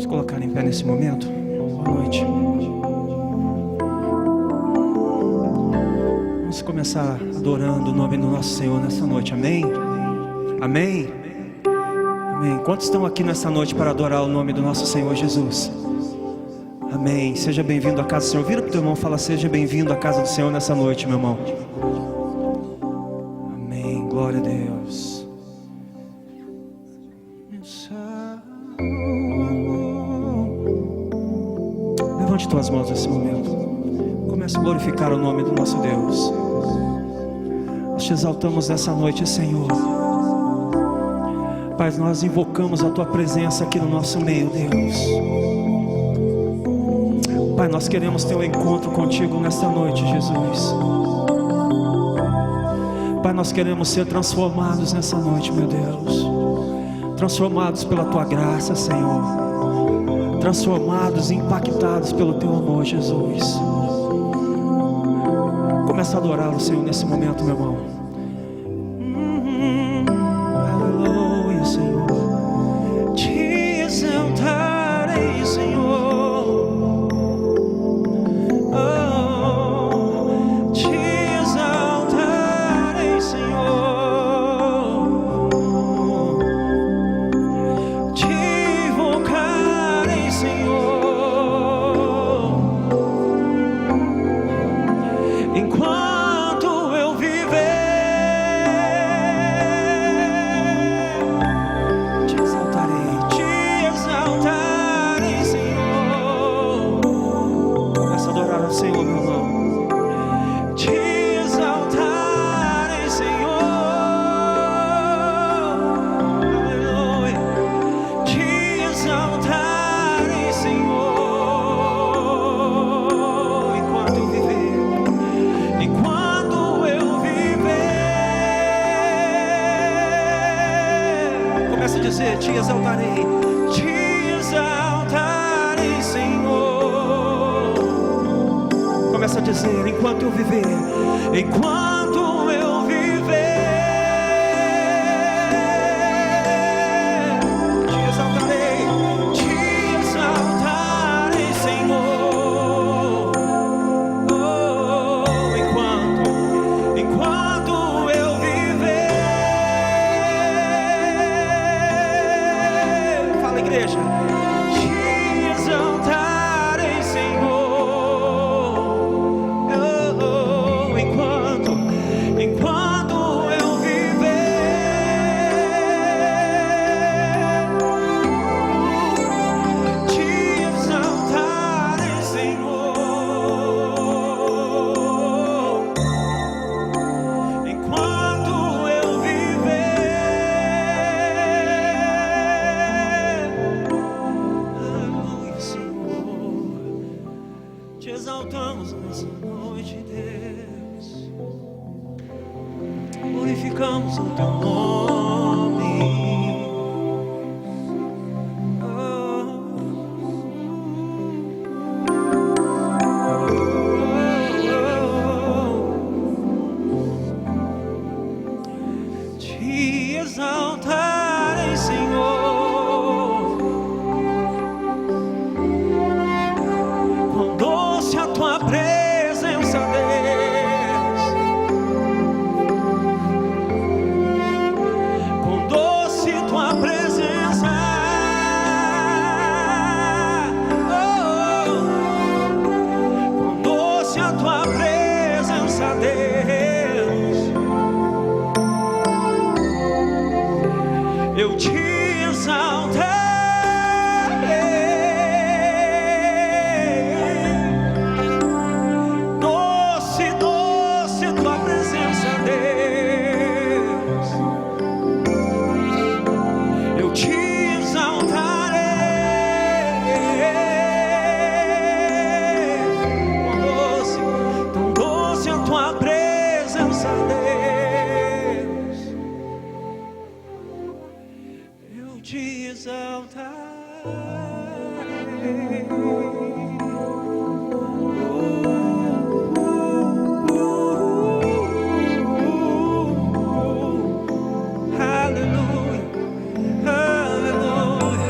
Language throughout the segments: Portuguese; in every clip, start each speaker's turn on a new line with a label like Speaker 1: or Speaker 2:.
Speaker 1: Colocar em pé nesse momento. Boa noite. Vamos começar adorando o nome do nosso Senhor nessa noite. Amém? Amém? Amém. Quantos estão aqui nessa noite para adorar o nome do nosso Senhor Jesus? Amém. Seja bem-vindo à casa do Senhor. Vira para o teu irmão e fala: seja bem-vindo à casa do Senhor nessa noite, meu irmão. Amém. Glória a Deus. Levante tuas mãos nesse momento. Comece a glorificar o nome do nosso Deus. Nós te exaltamos nessa noite, Senhor. Pai, nós invocamos a tua presença aqui no nosso meio, Deus. Pai, nós queremos ter um encontro contigo nesta noite, Jesus. Pai, nós queremos ser transformados nessa noite, meu Deus. Transformados pela tua graça, Senhor. Transformados e impactados pelo teu amor, Jesus. Começa a adorar o Senhor nesse momento, meu irmão. Aleluia, Senhor. Te exaltarei, Senhor. Oh, te exaltarei, Senhor. Te invocarei, Senhor. Enquanto eu viver, te exaltarei, Senhor. Começa a adorar ao Senhor, meu irmão. Te exaltarei, Senhor. Aleluia. Te exaltarei, Senhor. Enquanto eu viver. Enquanto eu viver, começa a dizer: te exaltarei, Senhor. Começa a dizer: enquanto eu viver, enquanto eu viver, te exaltarei, Senhor. Oh, enquanto eu viver, fala, igreja. Te exaltarei, Senhor. Oh, enquanto eu viver, te exaltarei, Senhor. Enquanto eu viver, aleluia, Senhor. Te exaltamos nessa noite, Deus. Glorificamos o teu nome. Te exaltarei, Senhor. Quão doce a tua presença, Deus. Quão doce tua presença. Oh, quão doce a tua presença, Deus. Eu te exaltarei. Doce, doce tua presença, Deus. Eu te exaltarei. Tão doce a tua presença, Deus. Eu te exaltarei. Aleluia, aleluia, aleluia.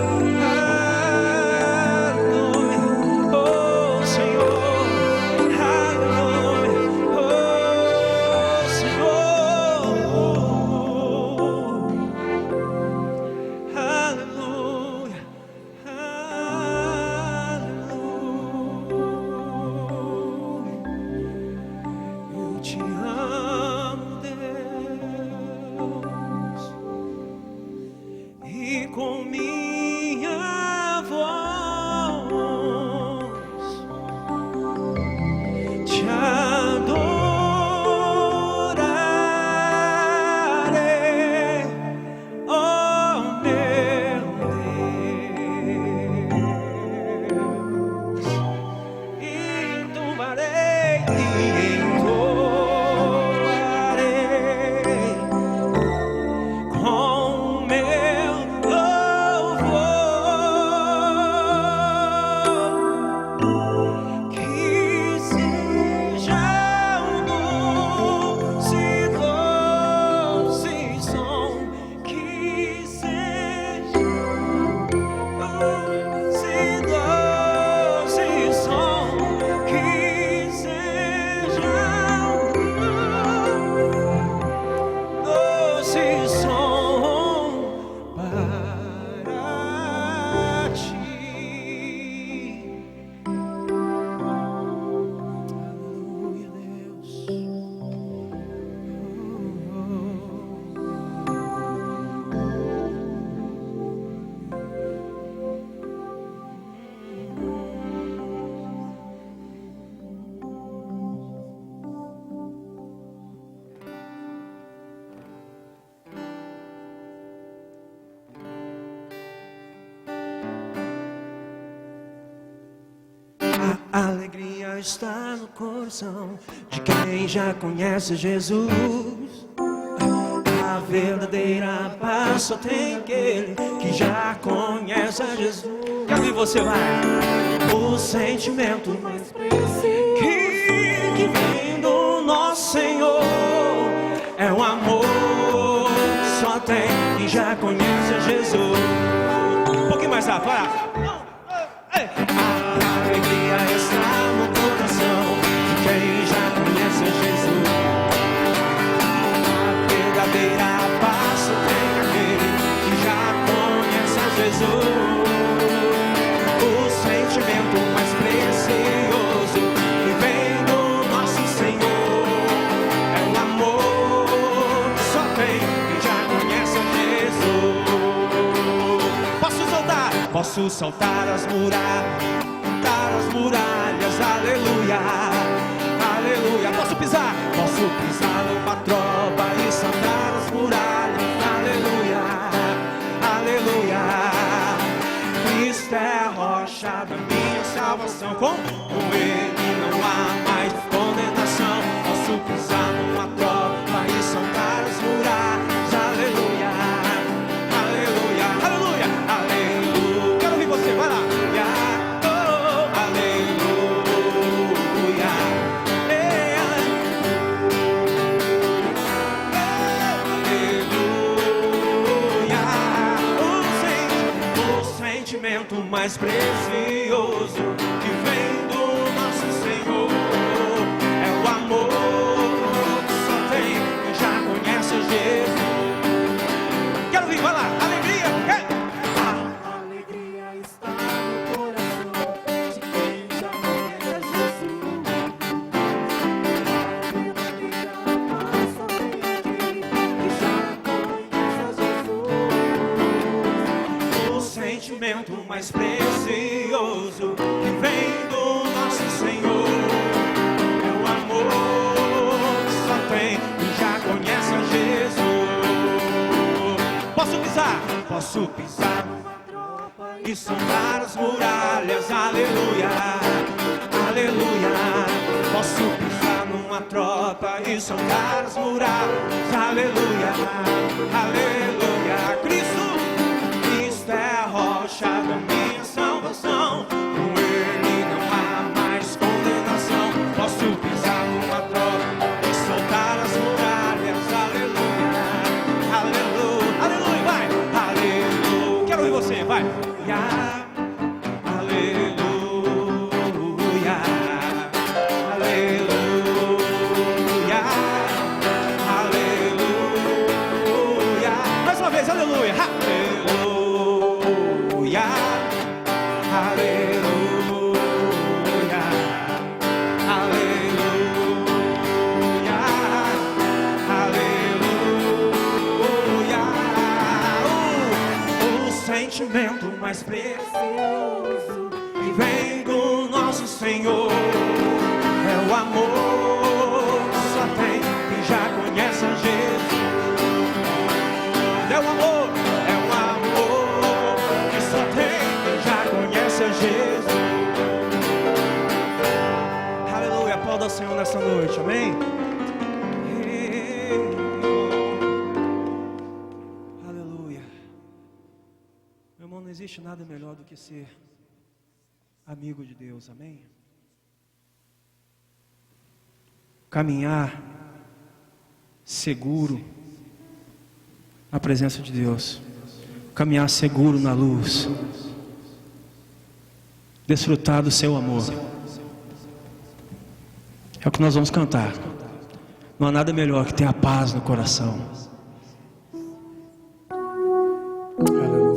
Speaker 1: está no coração de quem já conhece Jesus. A verdadeira paz só tem aquele que já conhece a Jesus. E ali você vai. O sentimento mais precioso que vem do nosso Senhor é o amor que só tem quem já conhece a Jesus. Um pouquinho mais rápido, vai lá. A alegria está no coração de quem já conhece a Jesus. A verdadeira paz só tem aquele que já conhece a Jesus. O sentimento mais precioso que vem do nosso Senhor é o amor que só tem quem já conhece a Jesus. Posso soltar? Posso saltar as muralhas, aleluia, aleluia. Posso pisar numa tropa e saltar as muralhas, aleluia, aleluia. Cristo é a rocha da minha salvação, com Ele não há mais condenação. Posso pisar numa tropa e saltar as muralhas, aleluia, aleluia, aleluia, aleluia. Quero ouvir você, vai lá. O mais precioso que vem do nosso Senhor é o amor que só tem quem já conhece Jesus. Quero ouvir, vai lá, alegria, a alegria está no coração de quem já conhece a Jesus. A verdadeira paz só tem aquele que já conhece a Jesus. O sentimento mais precioso que vem do nosso Senhor é o amor que só tem quem já conhece a Jesus. Posso pisar numa tropa e saltar as muralhas, aleluia, aleluia. Posso pisar numa tropa e saltar as muralhas, aleluia, aleluia. Cristo é a rocha da minha salvação, com Ele não há mais condenação. Posso pisar numa tropa e soltar as muralhas, aleluia, aleluia, aleluia, vai, aleluia. Quero ouvir você, vai. Aleluia, aleluia, aleluia. Mais uma vez, aleluia, aleluia, aleluia, aleluia, aleluia. O sentimento mais precioso que vem do nosso Senhor é o amor que só tem quem já conhece a Jesus. É o amor que só tem quem já conhece a Jesus. Aleluia, aplauda ao Senhor nessa noite, amém? Aleluia. Meu irmão, não existe nada melhor do que ser amigo de Deus, amém? Caminhar seguro na presença de Deus, caminhar seguro na luz, desfrutar do seu amor. É o que nós vamos cantar. Não há nada melhor que ter a paz no coração. Aleluia.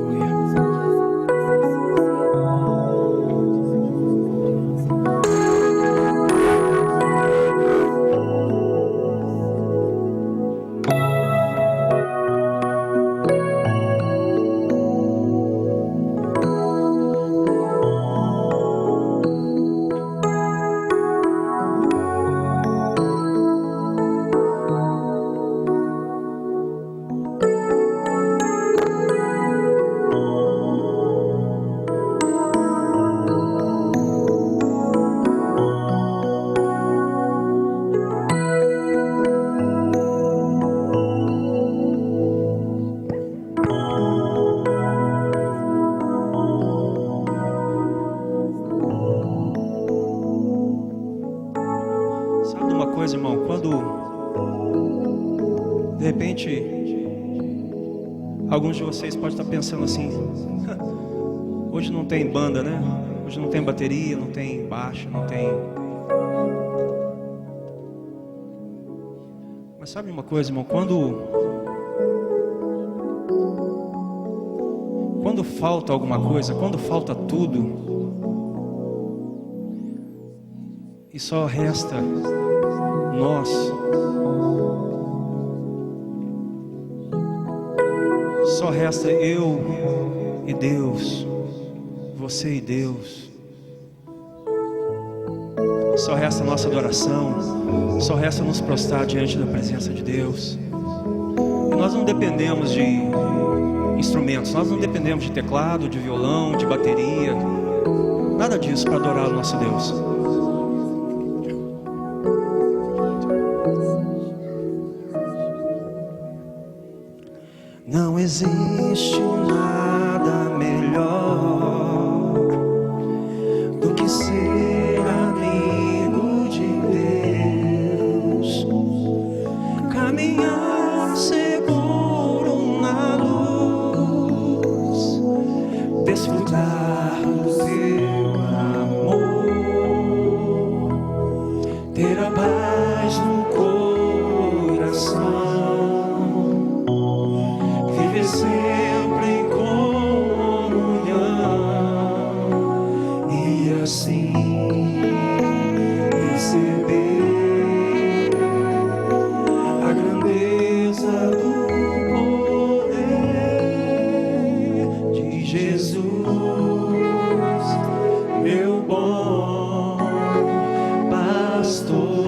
Speaker 1: Alguns de vocês podem estar pensando assim: hoje não tem banda, né? Hoje não tem bateria, não tem baixo, não tem... Mas sabe uma coisa, irmão? Quando falta alguma coisa, quando falta tudo, e só resta nós, só resta eu e Deus, você e Deus, só resta a nossa adoração, só resta nos prostrar diante da presença de Deus. E nós não dependemos de instrumentos, nós não dependemos de teclado, de violão, de bateria, nada disso para adorar o nosso Deus. Não existe nada melhor do que ser amigo de Deus, caminhar seguro na luz, desfrutar do teu amor, ter a paz no coração, sempre em comunhão e assim receber a grandeza do poder de Jesus, meu bom pastor,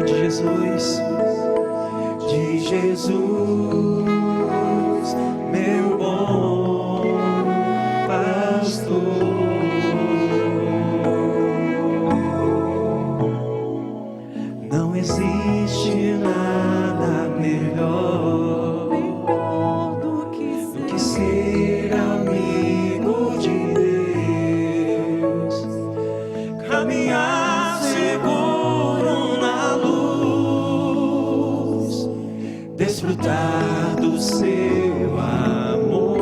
Speaker 1: de Jesus. De Jesus, meu bom pastor. Não existe nada melhor do que ser amigo de Deus, caminhar seguro na luz, desfrutar do seu amor,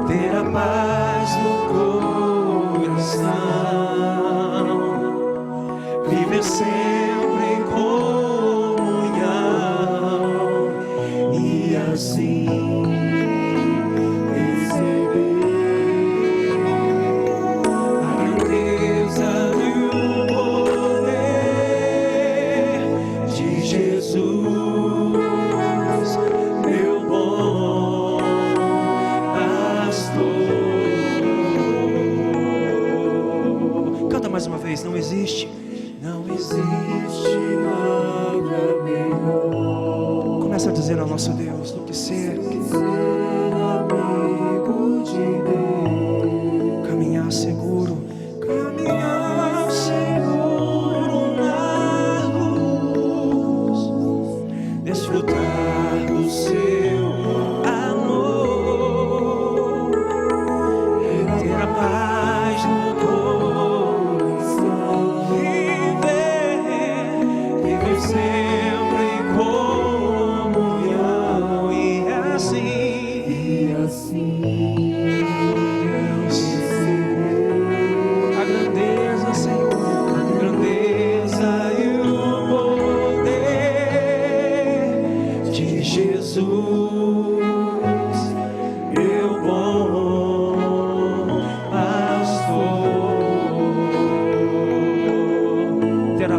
Speaker 1: ter a paz no coração, viver sempre em comunhão e assim receber a grandeza e o poder de Jesus, meu bom pastor. Canta mais uma vez. Não existe nada melhor. Começa a dizer ao nosso Deus do que ser amigo de Deus, caminhar seguro na luz, desfrutar do seu amor, ter a paz no coração, viver sempre em comunhão e assim a grandeza, Senhor, a grandeza e o poder de Jesus, meu bom pastor. Ter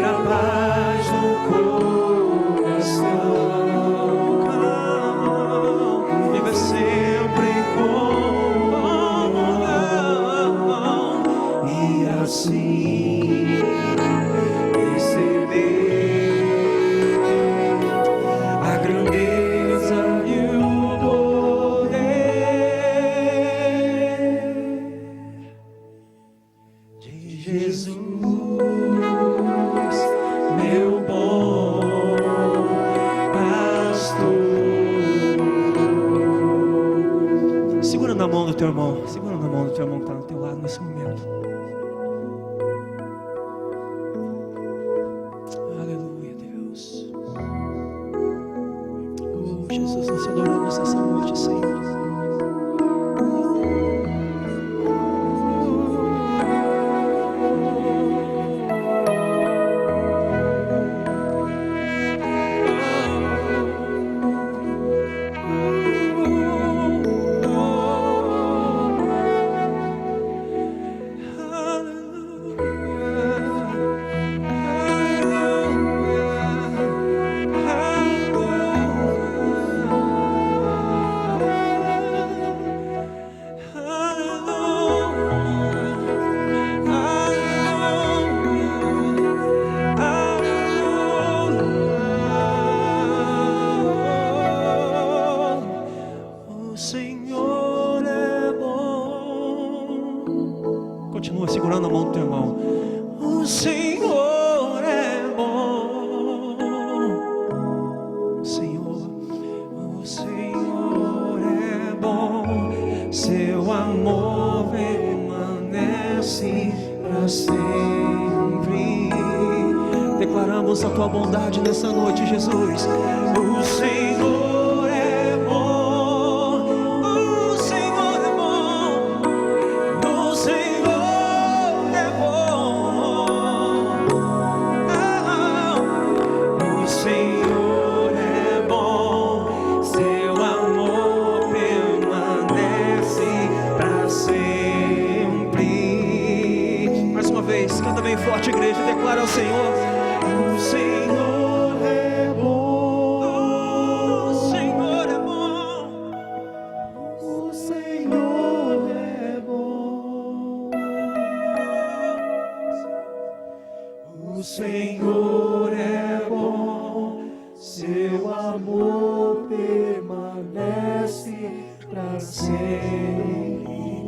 Speaker 1: a paz no coração, viver sempre em comunhão e assim receber a grandeza e o poder de Jesus, meu bom pastor. Segura na mão do teu irmão, segura na mão do teu irmão que está no teu lado nesse momento. Aleluia, Deus. Jesus, nós te adoramos essa noite, Senhor. Continua segurando a mão do teu irmão. O Senhor é bom. O Senhor é bom. Seu amor permanece para sempre. Declaramos a tua bondade nessa noite, Jesus. O Senhor é bom. O Senhor é bom. O Senhor é bom. O Senhor é bom. Seu amor permanece para sempre. Mais uma vez, canta bem forte, igreja. Declara ao Senhor. O Senhor é bom. O Senhor é bom. O Senhor é bom. O Senhor é bom. Seu amor permanece para sempre.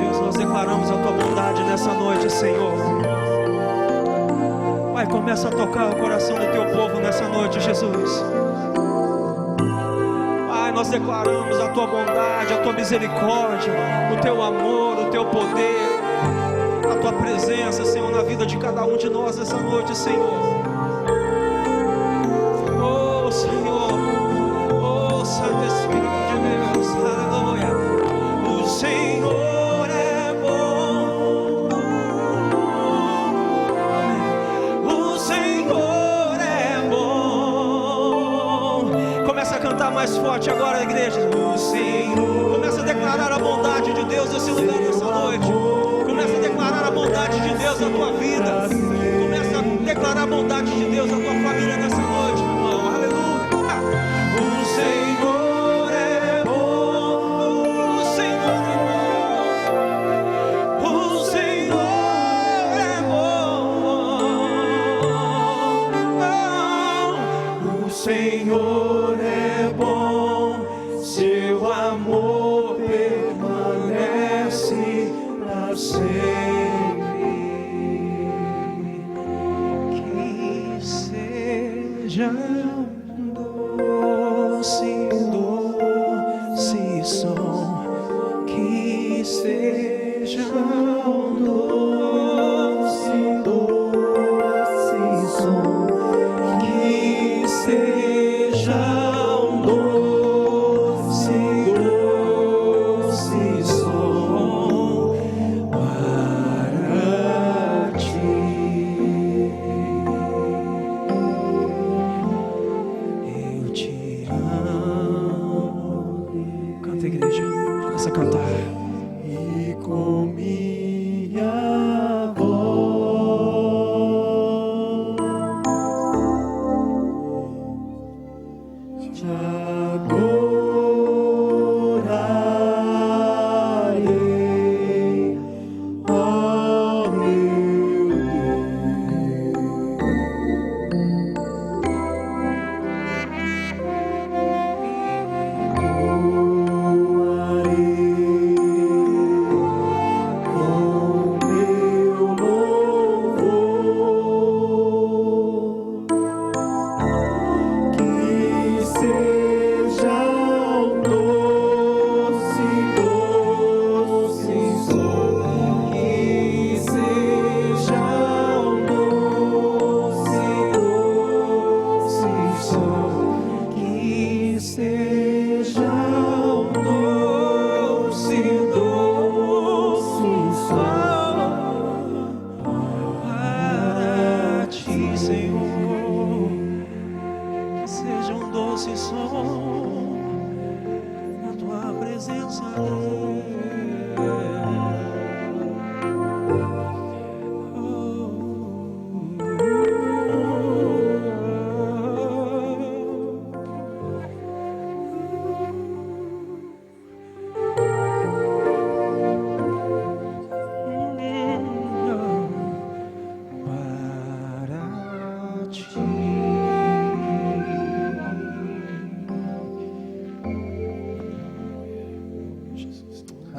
Speaker 1: Deus, nós declaramos a tua bondade nessa noite, Senhor. Pai, começa a tocar o coração do teu povo nessa noite, Jesus. Pai, nós declaramos a tua bondade, a tua misericórdia, o teu amor, o teu poder, a tua presença, Senhor, na vida de cada um de nós nessa noite, Senhor. Oh, Senhor, oh, Santo Espírito de Deus, aleluia. O Senhor é bom. O Senhor é bom. Começa a cantar mais forte agora, igreja. O Senhor. Começa a declarar a bondade de Deus nesse lugar nessa noite. Começa a declarar a bondade de Deus na tua vida. Começa a declarar a bondade de Deus na tua família nessa noite, meu irmão. Aleluia. O Senhor é bom. O Senhor é bom. O Senhor é bom. O Senhor é bom. Seu amor permanece para sempre. Que seja doce, doce som. Que seja doce, doce som. Que seja doce, doce som para ti.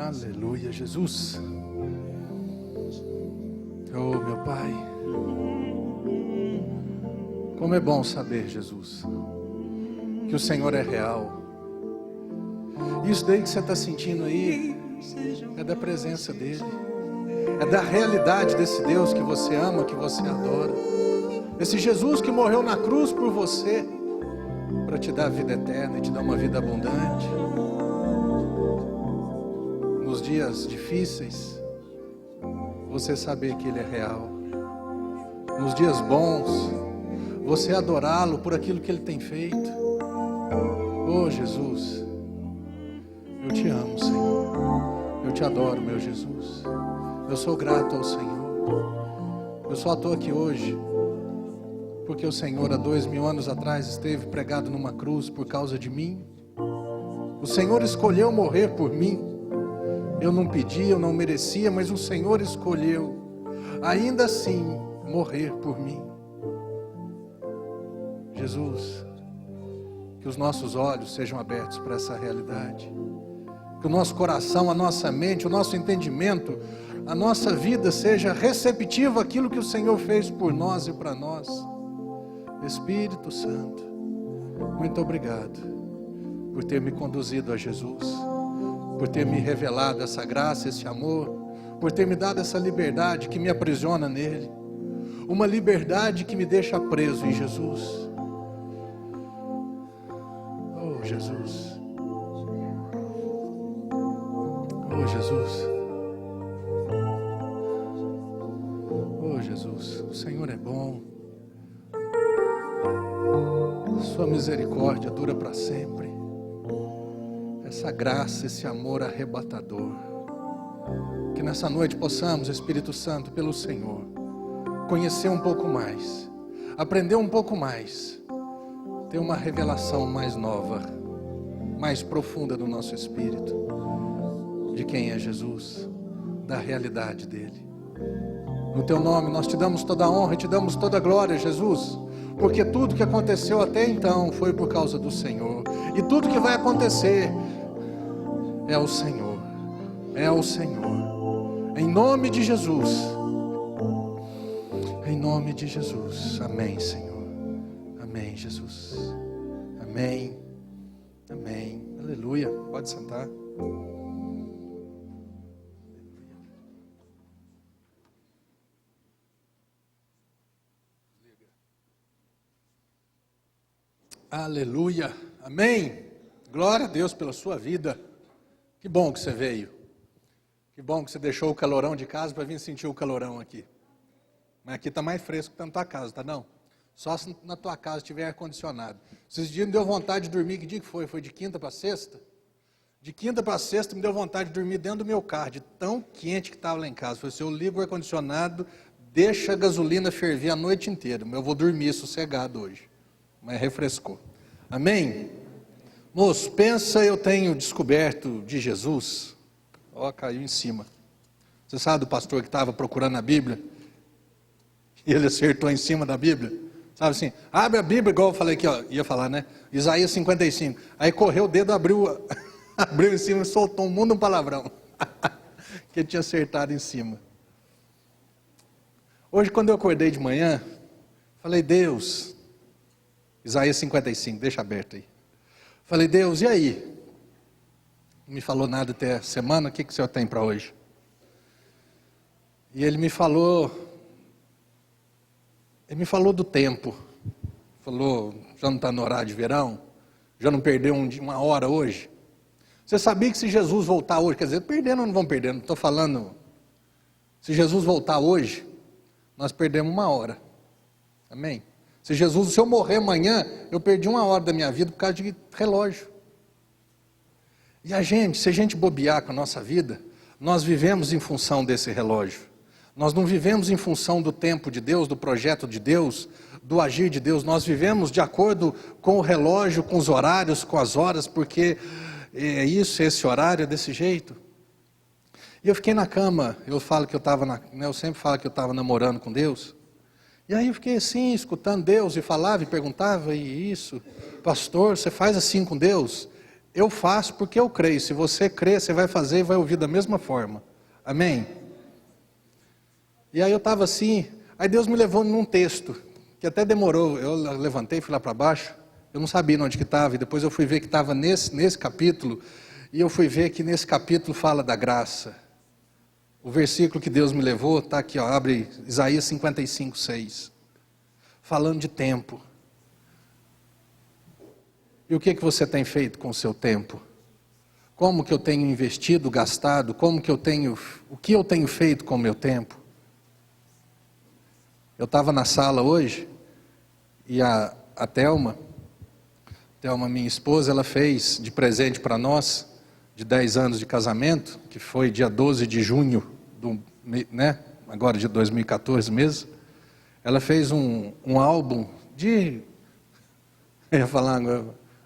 Speaker 2: Aleluia, Jesus. Oh, meu Pai, como é bom saber, Jesus, que o Senhor é real. Isso daí que você está sentindo aí é da presença dEle, é da realidade desse Deus que você ama, que você adora. Esse Jesus que morreu na cruz por você, para te dar a vida eterna e te dar uma vida abundante. Nos dias difíceis, você saber que Ele é real. Nos dias bons, você adorá-lo por aquilo que Ele tem feito. Oh Jesus, eu te amo, Senhor. Eu te adoro, meu Jesus. Eu sou grato ao Senhor. Eu só estou aqui hoje porque o Senhor há 2000 anos atrás esteve pregado numa cruz por causa de mim. O Senhor escolheu morrer por mim. Eu não pedi, eu não merecia, mas o Senhor escolheu, ainda assim, morrer por mim. Jesus, que os nossos olhos sejam abertos para essa realidade. Que o nosso coração, a nossa mente, o nosso entendimento, a nossa vida seja receptiva àquilo que o Senhor fez por nós e para nós. Espírito Santo, muito obrigado por ter me conduzido a Jesus, por ter me revelado essa graça, esse amor, por ter me dado essa liberdade que me aprisiona nele, uma liberdade que me deixa preso em Jesus. Oh Jesus, oh Jesus, oh Jesus, o Senhor é bom. Sua misericórdia dura para sempre. Essa graça, esse amor arrebatador. Que nessa noite possamos, Espírito Santo, pelo Senhor, conhecer um pouco mais, aprender um pouco mais, ter uma revelação mais nova, mais profunda do nosso espírito, de quem é Jesus, da realidade dele. No teu nome nós te damos toda a honra e te damos toda a glória, Jesus. Porque tudo que aconteceu até então foi por causa do Senhor. E tudo que vai acontecer é o Senhor. É o Senhor. Em nome de Jesus. Em nome de Jesus. Amém, Senhor. Amém, Jesus. Amém. Amém. Aleluia. Pode sentar. Aleluia, amém, glória a Deus pela sua vida. Que bom que você veio, que bom que você deixou o calorão de casa para vir sentir o calorão aqui. Mas aqui está mais fresco que está na tua casa, tá não? Só se na tua casa tiver ar-condicionado. Esses dias me deu vontade de dormir, que dia que foi? Foi de quinta para sexta? De quinta para sexta me deu vontade de dormir dentro do meu carro, de tão quente que estava lá em casa. Falei assim, eu ligo o ar-condicionado, deixa a gasolina ferver a noite inteira, mas eu vou dormir sossegado hoje. Mas refrescou. Amém? Moço, pensa, eu tenho descoberto de Jesus. Ó, caiu em cima. Você sabe do pastor que estava procurando a Bíblia? E ele acertou em cima da Bíblia? Sabe assim, abre a Bíblia, igual eu falei aqui, ó, ia falar, né? Isaías 55. Aí correu o dedo, abriu em cima e soltou um mundo um palavrão. Que ele tinha acertado em cima. Hoje, quando eu acordei de manhã, falei, Deus... Isaías 55, deixa aberto aí. Falei, Deus, e aí? Não me falou nada até a semana, o que o Senhor tem para hoje? E Ele me falou do tempo. Falou, já não está no horário de verão? Já não perdeu uma hora hoje? Você sabia que se Jesus voltar hoje, quer dizer, perdendo ou não vão perder, não estou falando, se Jesus voltar hoje, nós perdemos uma hora. Amém? Se eu morrer amanhã, eu perdi uma hora da minha vida por causa de relógio. E se a gente bobear com a nossa vida, nós vivemos em função desse relógio. Nós não vivemos em função do tempo de Deus, do projeto de Deus, do agir de Deus. Nós vivemos de acordo com o relógio, com os horários, com as horas, porque é isso, esse horário é desse jeito. E eu fiquei na cama, eu sempre falo que eu estava namorando com Deus. E aí eu fiquei assim, escutando Deus, e falava e perguntava, e isso, pastor, você faz assim com Deus? Eu faço porque eu creio. Se você crê, você vai fazer e vai ouvir da mesma forma. Amém? E aí eu estava assim, aí Deus me levou num texto, que até demorou, eu levantei, fui lá para baixo, eu não sabia onde que estava, e depois eu fui ver que estava nesse capítulo, e eu fui ver que nesse capítulo fala da graça. O versículo que Deus me levou, está aqui, ó, abre Isaías 55, 6, falando de tempo. E o que você tem feito com o seu tempo? Como que eu tenho investido, gastado? O que eu tenho feito com o meu tempo? Eu estava na sala hoje, e a Thelma, minha esposa, ela fez de presente para nós, de 10 anos de casamento, que foi dia 12 de junho, agora de 2014 mesmo. Ela fez um álbum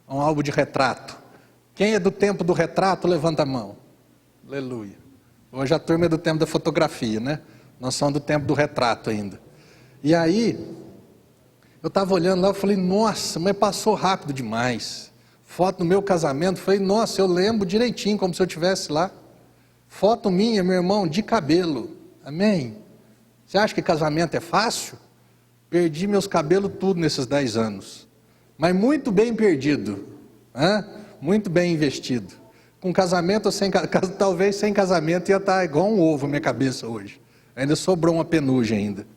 Speaker 2: um álbum de retrato. Quem é do tempo do retrato, levanta a mão. Aleluia. Hoje a turma é do tempo da fotografia, né? Nós somos do tempo do retrato ainda. E aí, eu estava olhando lá, eu falei, nossa, mas passou rápido demais. Foto no meu casamento, falei, nossa, eu lembro direitinho, como se eu estivesse lá. Foto minha, meu irmão, de cabelo. Amém? Você acha que casamento é fácil? Perdi meus cabelos tudo nesses 10 anos. Mas muito bem perdido. Muito bem investido. Com casamento ou sem casamento, talvez sem casamento ia estar igual um ovo na minha cabeça hoje. Ainda sobrou uma penugem ainda.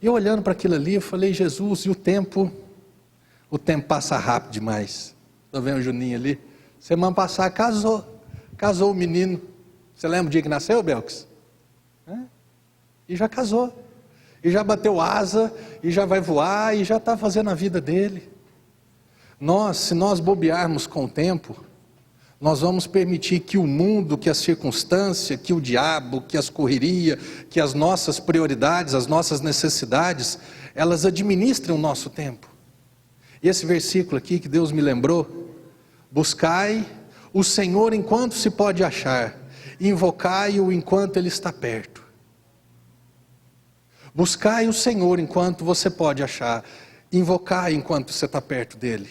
Speaker 2: E eu olhando para aquilo ali, eu falei, Jesus, e o tempo passa rápido demais. Estou vendo o Juninho ali. Semana passada casou o menino. Você lembra o dia que nasceu, Belks? E já casou. E já bateu asa, e já vai voar, e já está fazendo a vida dele. Se nós bobearmos com o tempo, nós vamos permitir que o mundo, que a circunstância, que o diabo, que as correrias, que as nossas prioridades, as nossas necessidades, elas administram o nosso tempo. E esse versículo aqui que Deus me lembrou, buscai o Senhor enquanto se pode achar, invocai-o enquanto Ele está perto. Buscai o Senhor enquanto você pode achar, invocai enquanto você está perto dEle,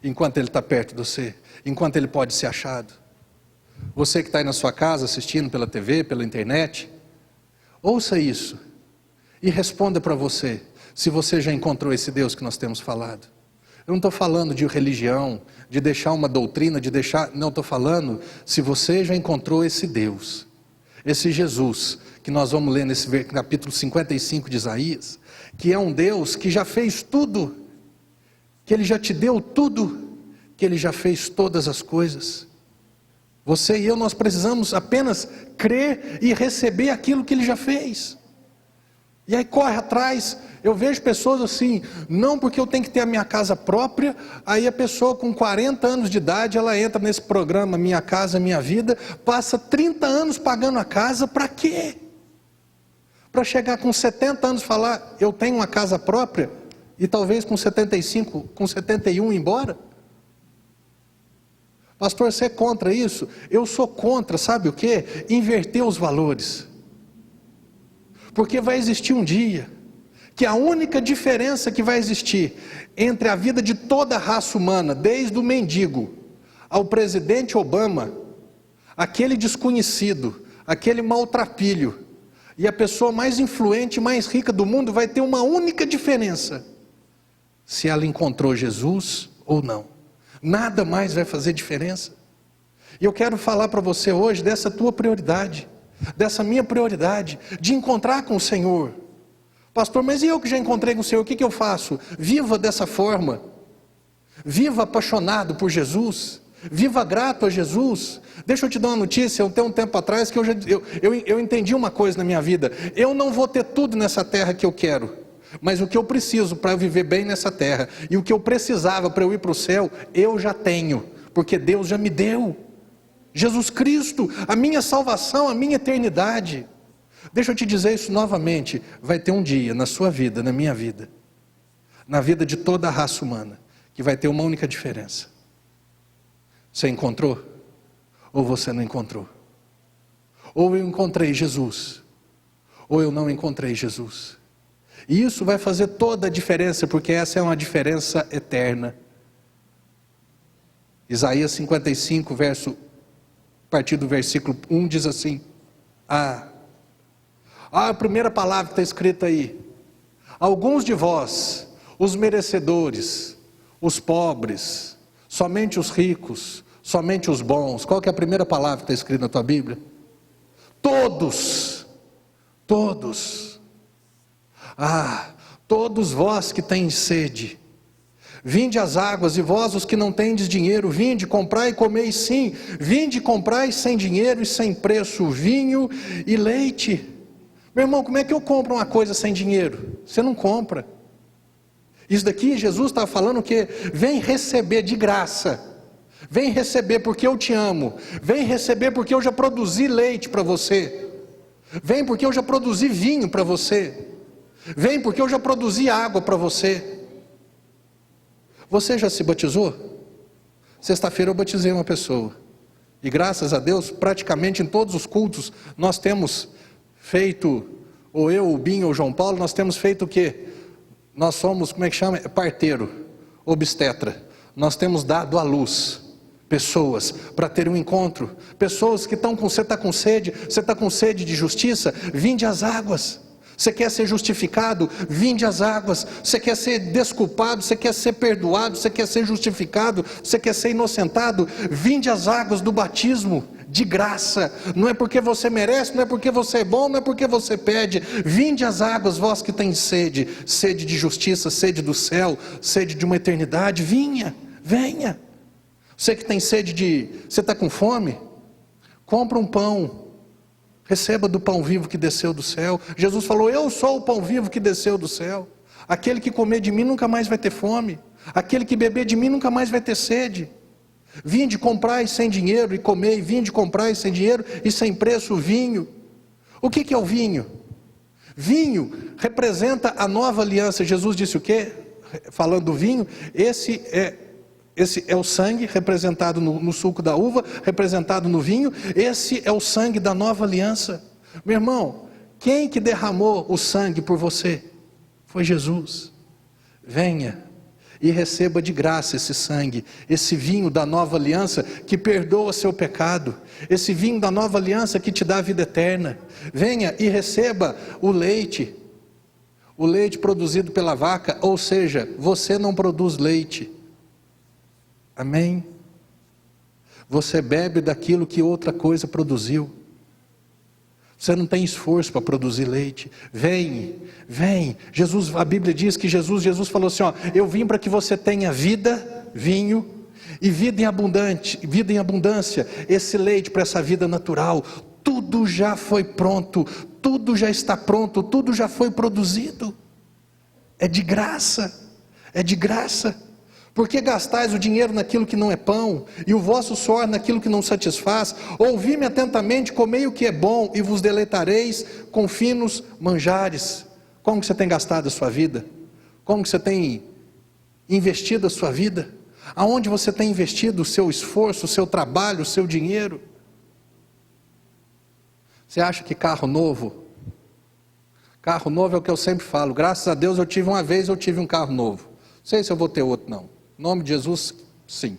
Speaker 2: enquanto Ele está perto de você, enquanto Ele pode ser achado. Você que está aí na sua casa assistindo pela TV, pela internet, ouça isso e responda para você, se você já encontrou esse Deus que nós temos falado. Eu não estou falando de religião, de deixar uma doutrina, não, estou falando se você já encontrou esse Deus, esse Jesus, que nós vamos ler nesse capítulo 55 de Isaías, que é um Deus que já fez tudo, que Ele já te deu tudo, que Ele já fez todas as coisas. Você e eu, nós precisamos apenas crer e receber aquilo que Ele já fez. E aí corre atrás. Eu vejo pessoas assim, não, porque eu tenho que ter a minha casa própria. Aí a pessoa com 40 anos de idade, ela entra nesse programa Minha Casa Minha Vida, passa 30 anos pagando a casa, para quê? Para chegar com 70 anos e falar, eu tenho uma casa própria, e talvez com 75, com 71 ir embora? Pastor, você é contra isso? Eu sou contra, sabe o quê? Inverter os valores. Porque vai existir um dia que a única diferença que vai existir entre a vida de toda a raça humana, desde o mendigo ao presidente Obama, aquele desconhecido, aquele maltrapilho, e a pessoa mais influente, mais rica do mundo, vai ter uma única diferença: se ela encontrou Jesus ou não. Nada mais vai fazer diferença. E eu quero falar para você hoje dessa tua prioridade, dessa minha prioridade, de encontrar com o Senhor. Pastor, mas e eu que já encontrei com o Senhor, o que eu faço? Viva dessa forma, viva apaixonado por Jesus, viva grato a Jesus. Deixa eu te dar uma notícia, tem um tempo atrás que eu entendi uma coisa na minha vida: eu não vou ter tudo nessa terra que eu quero, mas o que eu preciso para viver bem nessa terra, e o que eu precisava para eu ir para o céu, eu já tenho, porque Deus já me deu. Jesus Cristo, a minha salvação, a minha eternidade. Deixa eu te dizer isso novamente, vai ter um dia na sua vida, na minha vida, na vida de toda a raça humana, que vai ter uma única diferença: você encontrou ou você não encontrou? Ou eu encontrei Jesus, ou eu não encontrei Jesus. E isso vai fazer toda a diferença, porque essa é uma diferença eterna. Isaías 55, a partir do versículo 1 diz assim, a primeira palavra que está escrita aí, alguns de vós, os merecedores, os pobres, somente os ricos, somente os bons. Qual que é a primeira palavra que está escrita na tua Bíblia? Todos, todos vós que têm sede, vinde às águas, e vós os que não tendes dinheiro, vinde, comprai e comei sim, vinde, comprai sem dinheiro e sem preço, vinho e leite. Meu irmão, como é que eu compro uma coisa sem dinheiro? Você não compra. Isso daqui, Jesus estava falando que vem receber de graça, vem receber porque eu te amo, vem receber porque eu já produzi leite para você, vem porque eu já produzi vinho para você, vem porque eu já produzi água para você. Você já se batizou? Sexta-feira eu batizei uma pessoa, e graças a Deus, praticamente em todos os cultos, nós temos feito, ou eu, o Binho, ou o João Paulo, nós temos feito o quê? Nós somos, como é que chama? Parteiro, obstetra. Nós temos dado à luz pessoas para ter um encontro, pessoas que estão com, você está com sede de justiça, vinde às águas. Você quer ser justificado? Vinde às águas. Você quer ser desculpado? Você quer ser perdoado? Você quer ser justificado? Você quer ser inocentado? Vinde às águas do batismo, de graça. Não é porque você merece, não é porque você é bom, não é porque você pede. Vinde às águas, vós que têm sede de justiça, sede do céu, sede de uma eternidade. Venha. Você que tem você está com fome? Compra um pão. Receba do pão vivo que desceu do céu. Jesus falou, eu sou o pão vivo que desceu do céu. Aquele que comer de mim nunca mais vai ter fome. Aquele que beber de mim nunca mais vai ter sede. Vinde, comprai sem dinheiro e comei. Vinde, comprai sem dinheiro e sem preço o vinho. O que é o vinho? Vinho representa a nova aliança. Jesus disse o quê? Falando do vinho, esse é o sangue representado no suco da uva, representado no vinho. Esse é o sangue da nova aliança. Meu irmão, quem que derramou o sangue por você? Foi Jesus. Venha e receba de graça esse sangue, esse vinho da nova aliança que perdoa seu pecado, esse vinho da nova aliança que te dá a vida eterna. Venha e receba o leite produzido pela vaca, ou seja, você não produz leite. Amém? Você bebe daquilo que outra coisa produziu. Você não tem esforço para produzir leite. Vem. Jesus, a Bíblia diz que Jesus falou assim, eu vim para que você tenha vida, vinho, e vida em abundância. Esse leite para essa vida natural. Tudo já foi pronto, tudo já está pronto, tudo já foi produzido. É de graça. Por que gastais o dinheiro naquilo que não é pão, e o vosso suor naquilo que não satisfaz? Ouvi-me atentamente, comei o que é bom, e vos deleitareis com finos manjares. Como que você tem gastado a sua vida? Como que você tem investido a sua vida? Aonde você tem investido o seu esforço, o seu trabalho, o seu dinheiro? Você acha que carro novo é o que eu sempre falo, graças a Deus eu tive um carro novo. Não sei se eu vou ter outro não. Em nome de Jesus, sim.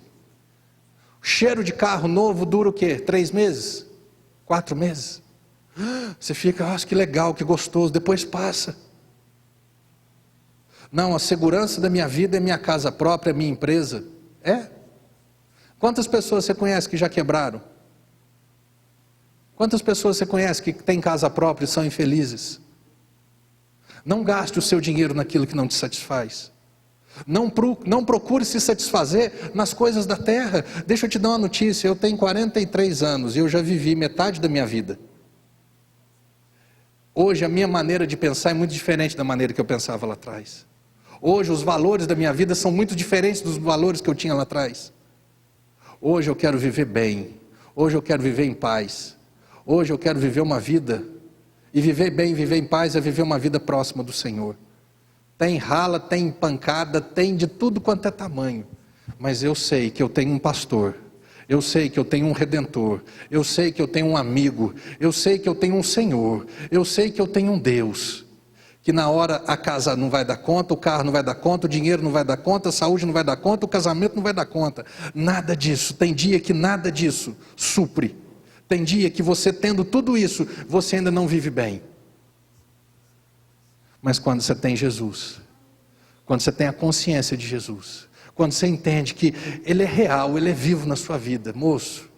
Speaker 2: O cheiro de carro novo dura o quê? 3 meses? 4 meses? Você fica, que legal, que gostoso, depois passa. Não, a segurança da minha vida é minha casa própria, é minha empresa. Quantas pessoas você conhece que já quebraram? Quantas pessoas você conhece que têm casa própria e são infelizes? Não gaste o seu dinheiro naquilo que não te satisfaz. Não procure se satisfazer nas coisas da terra. Deixa eu te dar uma notícia, eu tenho 43 anos e eu já vivi metade da minha vida. Hoje a minha maneira de pensar é muito diferente da maneira que eu pensava lá atrás. Hoje os valores da minha vida são muito diferentes dos valores que eu tinha lá atrás. Hoje eu quero viver bem, hoje eu quero viver em paz, hoje eu quero viver uma vida, e viver bem, viver em paz é viver uma vida próxima do Senhor. Tem rala, tem pancada, tem de tudo quanto é tamanho. Mas eu sei que eu tenho um pastor. Eu sei que eu tenho um Redentor. Eu sei que eu tenho um amigo. Eu sei que eu tenho um Senhor. Eu sei que eu tenho um Deus que na hora a casa não vai dar conta, o carro não vai dar conta, o dinheiro não vai dar conta, a saúde não vai dar conta, o casamento não vai dar conta. Nada disso. Tem dia que nada disso supre. Tem dia que você tendo tudo isso, você ainda não vive bem. Mas quando você tem Jesus, quando você tem a consciência de Jesus, quando você entende que Ele é real, Ele é vivo na sua vida, moço,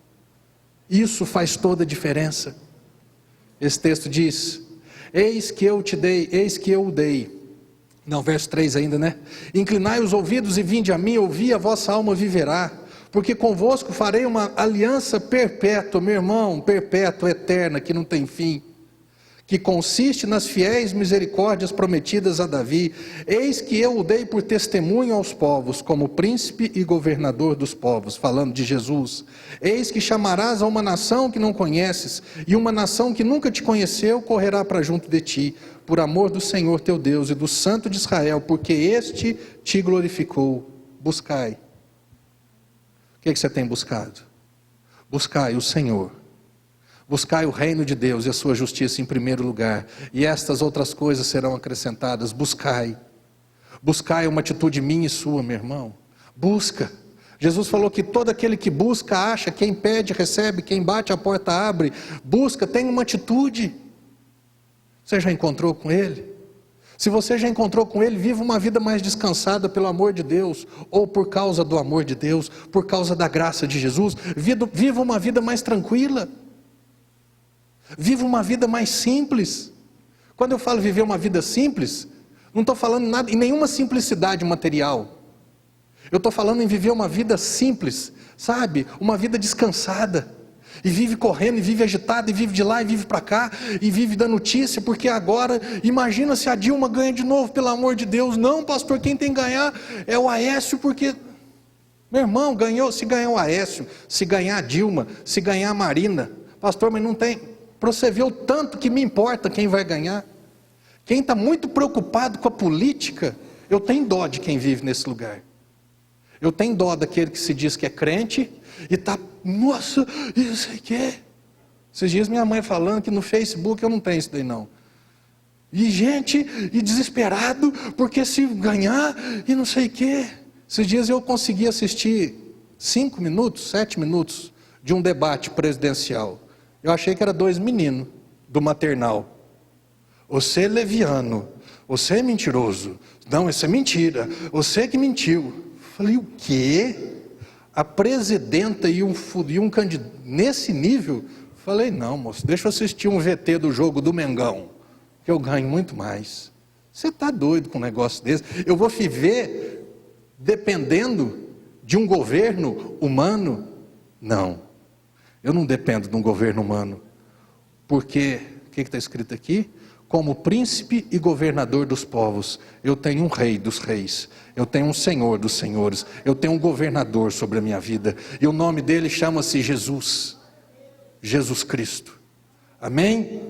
Speaker 2: isso faz toda a diferença. Esse texto diz: eis que eu te dei, eis que eu o dei. Não, verso 3 ainda, né? Inclinai os ouvidos e vinde a mim, ouvi, a vossa alma viverá. Porque convosco farei uma aliança perpétua, meu irmão, perpétua, eterna, que não tem fim, que consiste nas fiéis misericórdias prometidas a Davi. Eis que eu o dei por testemunho aos povos, como príncipe e governador dos povos, falando de Jesus. Eis que chamarás a uma nação que não conheces, e uma nação que nunca te conheceu correrá para junto de ti, por amor do Senhor teu Deus e do Santo de Israel, porque este te glorificou. Buscai. O que você tem buscado? Buscai o Senhor. Buscai o reino de Deus e a sua justiça em primeiro lugar, e estas outras coisas serão acrescentadas. Buscai. Buscai uma atitude minha e sua, meu irmão. Busca. Jesus falou que todo aquele que busca, acha. Quem pede, recebe. Quem bate, a porta abre. Busca, tem uma atitude. Você já encontrou com Ele? Se você já encontrou com Ele, viva uma vida mais descansada pelo amor de Deus, ou por causa do amor de Deus, por causa da graça de Jesus. Viva uma vida mais tranquila. Viva uma vida mais simples. Quando eu falo viver uma vida simples, não estou falando nada, em nenhuma simplicidade material. Eu estou falando em viver uma vida simples, sabe? Uma vida descansada. E vive correndo, e vive agitado, e vive de lá, e vive para cá, e vive da notícia, porque agora, imagina se a Dilma ganha de novo, pelo amor de Deus. Não, pastor, quem tem que ganhar é o Aécio, porque, meu irmão, se ganhar o Aécio, se ganhar a Dilma, se ganhar a Marina, pastor, mas não tem, para você ver o tanto que me importa quem vai ganhar. Quem está muito preocupado com a política, eu tenho dó de quem vive nesse lugar. Eu tenho dó daquele que se diz que é crente, e está, nossa, isso aí que é. Esses dias minha mãe falando que no Facebook eu não tenho isso daí não. E gente, e desesperado, porque se ganhar, e não sei o que. Esses dias eu consegui assistir 5 minutos, 7 minutos, de um debate presidencial. Eu achei que era 2 meninos, do maternal. Você é leviano, você é mentiroso. Não, isso é mentira, você que mentiu. Falei, o quê? A presidenta e um candidato nesse nível? Falei, não, moço, deixa eu assistir um VT do jogo do Mengão, que eu ganho muito mais. Você está doido com um negócio desse? Eu vou viver dependendo de um governo humano? Não, eu não dependo de um governo humano, porque, o que está escrito aqui? Como príncipe e governador dos povos, eu tenho um rei dos reis, eu tenho um senhor dos senhores, eu tenho um governador sobre a minha vida, e o nome dele chama-se Jesus, Jesus Cristo, amém?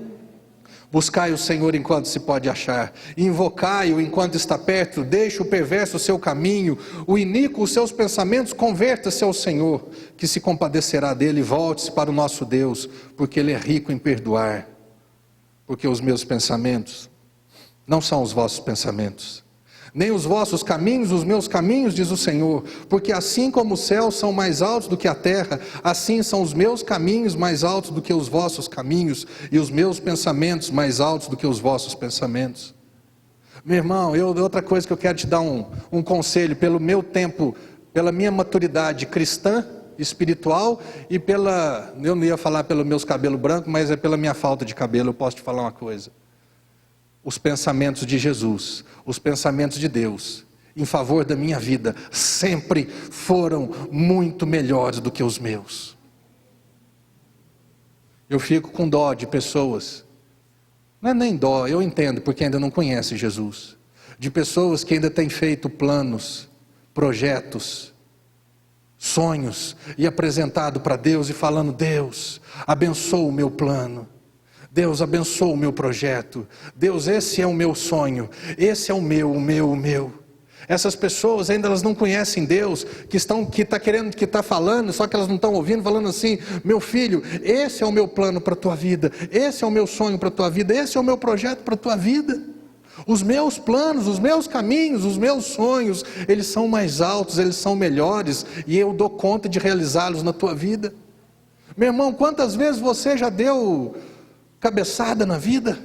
Speaker 2: Buscai o Senhor enquanto se pode achar, invocai-o enquanto está perto, deixe o perverso o seu caminho, o iníquo os seus pensamentos, converta-se ao Senhor, que se compadecerá dele, volte-se para o nosso Deus, porque Ele é rico em perdoar. Porque os meus pensamentos não são os vossos pensamentos, nem os vossos caminhos, os meus caminhos, diz o Senhor. Porque assim como os céus são mais altos do que a terra, assim são os meus caminhos mais altos do que os vossos caminhos, e os meus pensamentos mais altos do que os vossos pensamentos. Meu irmão, outra coisa que eu quero te dar um conselho, pelo meu tempo, pela minha maturidade cristã, espiritual, e eu não ia falar pelos meus cabelos brancos, mas é pela minha falta de cabelo. Eu posso te falar uma coisa: os pensamentos de Jesus, os pensamentos de Deus em favor da minha vida sempre foram muito melhores do que os meus. Eu fico com dó de pessoas, não é nem dó, eu entendo, porque ainda não conhecem Jesus, de pessoas que ainda têm feito planos, projetos, sonhos, e apresentado para Deus e falando: Deus, abençoa o meu plano, Deus, abençoa o meu projeto, Deus, esse é o meu sonho, esse é o meu. Essas pessoas ainda elas não conhecem Deus, que está falando, só que elas não estão ouvindo, falando assim: meu filho, esse é o meu plano para a tua vida, esse é o meu sonho para a tua vida, esse é o meu projeto para a tua vida. Os meus planos, os meus caminhos, os meus sonhos, eles são mais altos, eles são melhores, e eu dou conta de realizá-los na tua vida. Meu irmão, quantas vezes você já deu cabeçada na vida?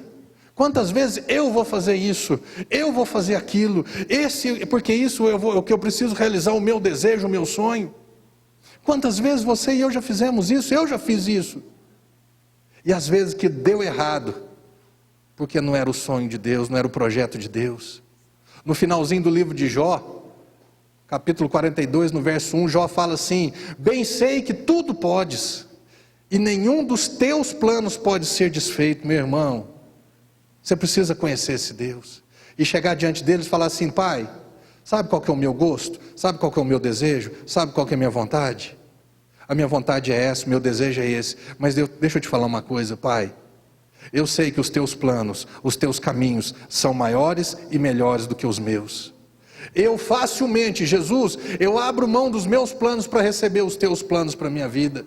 Speaker 2: Quantas vezes eu vou fazer isso, eu vou fazer aquilo, porque isso o que eu preciso realizar, o meu desejo, o meu sonho. Quantas vezes você e eu já fizemos isso, eu já fiz isso. E às vezes que deu errado, porque não era o sonho de Deus, não era o projeto de Deus. No finalzinho do livro de Jó, capítulo 42, no verso 1, Jó fala assim: bem sei que tudo podes, e nenhum dos teus planos pode ser desfeito. Meu irmão, você precisa conhecer esse Deus, e chegar diante deles e falar assim: Pai, sabe qual que é o meu gosto? Sabe qual que é o meu desejo? Sabe qual que é a minha vontade? A minha vontade é essa, o meu desejo é esse, mas deixa eu te falar uma coisa, Pai. Eu sei que os teus planos, os teus caminhos são maiores e melhores do que os meus. Eu facilmente, Jesus, eu abro mão dos meus planos para receber os teus planos para a minha vida.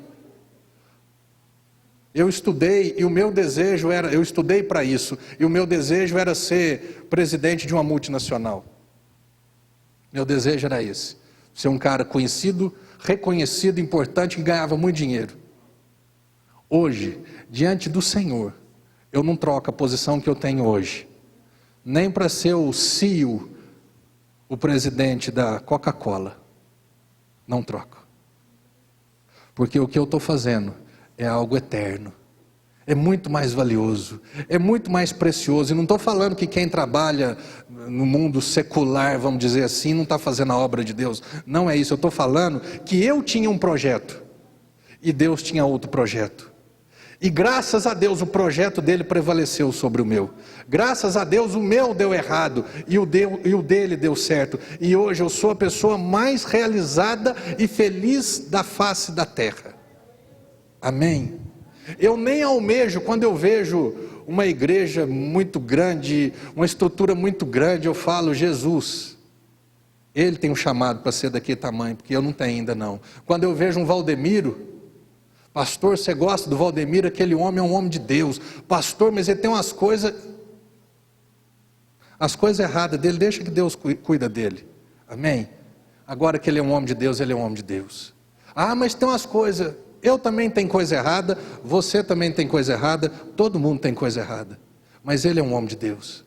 Speaker 2: Eu estudei e o meu desejo era, eu estudei para isso, e o meu desejo era ser presidente de uma multinacional. Meu desejo era esse, ser um cara conhecido, reconhecido, importante, que ganhava muito dinheiro. Hoje, diante do Senhor, eu não troco a posição que eu tenho hoje, nem para ser o CEO, o presidente da Coca-Cola. Não troco. Porque o que eu estou fazendo é algo eterno. É muito mais valioso, é muito mais precioso. E não estou falando que quem trabalha no mundo secular, vamos dizer assim, não está fazendo a obra de Deus. Não é isso, eu estou falando que eu tinha um projeto, e Deus tinha outro projeto. E graças a Deus o projeto dele prevaleceu sobre o meu. Graças a Deus o meu deu errado e o dele deu certo. E hoje eu sou a pessoa mais realizada e feliz da face da terra. Amém? Eu nem almejo, quando eu vejo uma igreja muito grande, uma estrutura muito grande, eu falo: Jesus, ele tem um chamado para ser daquele tamanho, porque eu não tenho ainda não. Quando eu vejo um Valdemiro: pastor, você gosta do Valdemiro? Aquele homem é um homem de Deus. Pastor, mas ele tem umas coisas, as coisas erradas dele, deixa que Deus cuida dele. Amém? Agora que ele é um homem de Deus, ele é um homem de Deus. Ah, mas tem umas coisas, eu também tenho coisa errada, você também tem coisa errada, todo mundo tem coisa errada. Mas ele é um homem de Deus.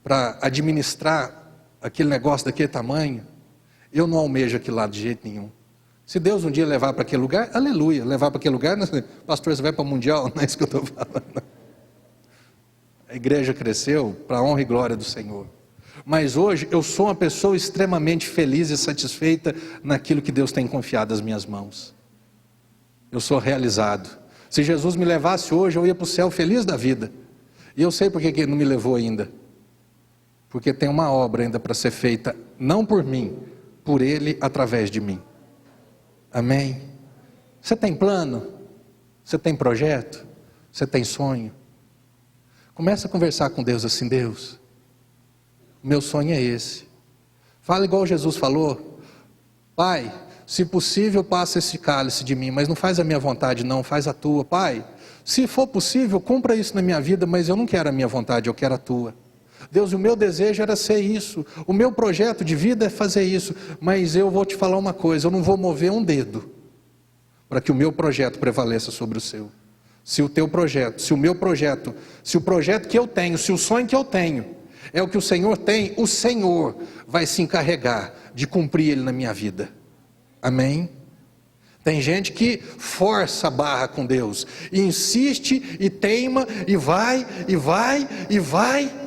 Speaker 2: Para administrar aquele negócio daquele tamanho, eu não almejo aquilo lá de jeito nenhum. Se Deus um dia levar para aquele lugar, aleluia, levar para aquele lugar, pastor, você vai para o Mundial, não é isso que eu estou falando. A igreja cresceu para a honra e glória do Senhor. Mas hoje eu sou uma pessoa extremamente feliz e satisfeita naquilo que Deus tem confiado às minhas mãos. Eu sou realizado. Se Jesus me levasse hoje, eu ia para o céu feliz da vida. E eu sei por que ele não me levou ainda. Porque tem uma obra ainda para ser feita, não por mim, por Ele, através de mim. Amém? Você tem plano? Você tem projeto? Você tem sonho? Começa a conversar com Deus assim: Deus, meu sonho é esse. Fala igual Jesus falou: Pai, se possível passa esse cálice de mim, mas não faz a minha vontade não, faz a tua. Pai, se for possível, cumpra isso na minha vida, mas eu não quero a minha vontade, eu quero a tua. Deus, o meu desejo era ser isso, o meu projeto de vida é fazer isso, mas eu vou te falar uma coisa: eu não vou mover um dedo para que o meu projeto prevaleça sobre o seu. Se o teu projeto, se o meu projeto, se o projeto que eu tenho, se o sonho que eu tenho é o que o Senhor tem, o Senhor vai se encarregar de cumprir ele na minha vida. Amém? Tem gente que força a barra com Deus, e insiste, e teima, e vai, e vai, e vai.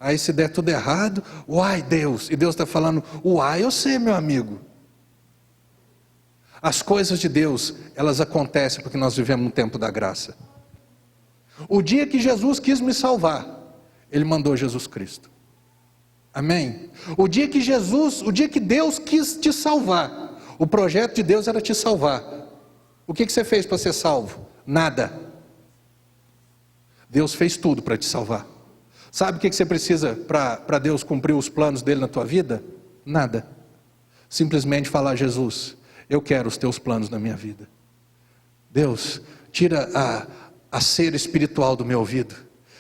Speaker 2: Aí se der tudo errado, uai Deus, e Deus está falando: uai eu sei, meu amigo. As coisas de Deus, elas acontecem porque nós vivemos no tempo da graça. O dia que Jesus quis me salvar, Ele mandou Jesus Cristo. Amém? O dia que Deus quis te salvar, o projeto de Deus era te salvar. O que você fez para ser salvo? Nada. Deus fez tudo para te salvar. Sabe o que você precisa para Deus cumprir os planos dele na tua vida? Nada. Simplesmente falar: Jesus, eu quero os teus planos na minha vida. Deus, tira a cera espiritual do meu ouvido.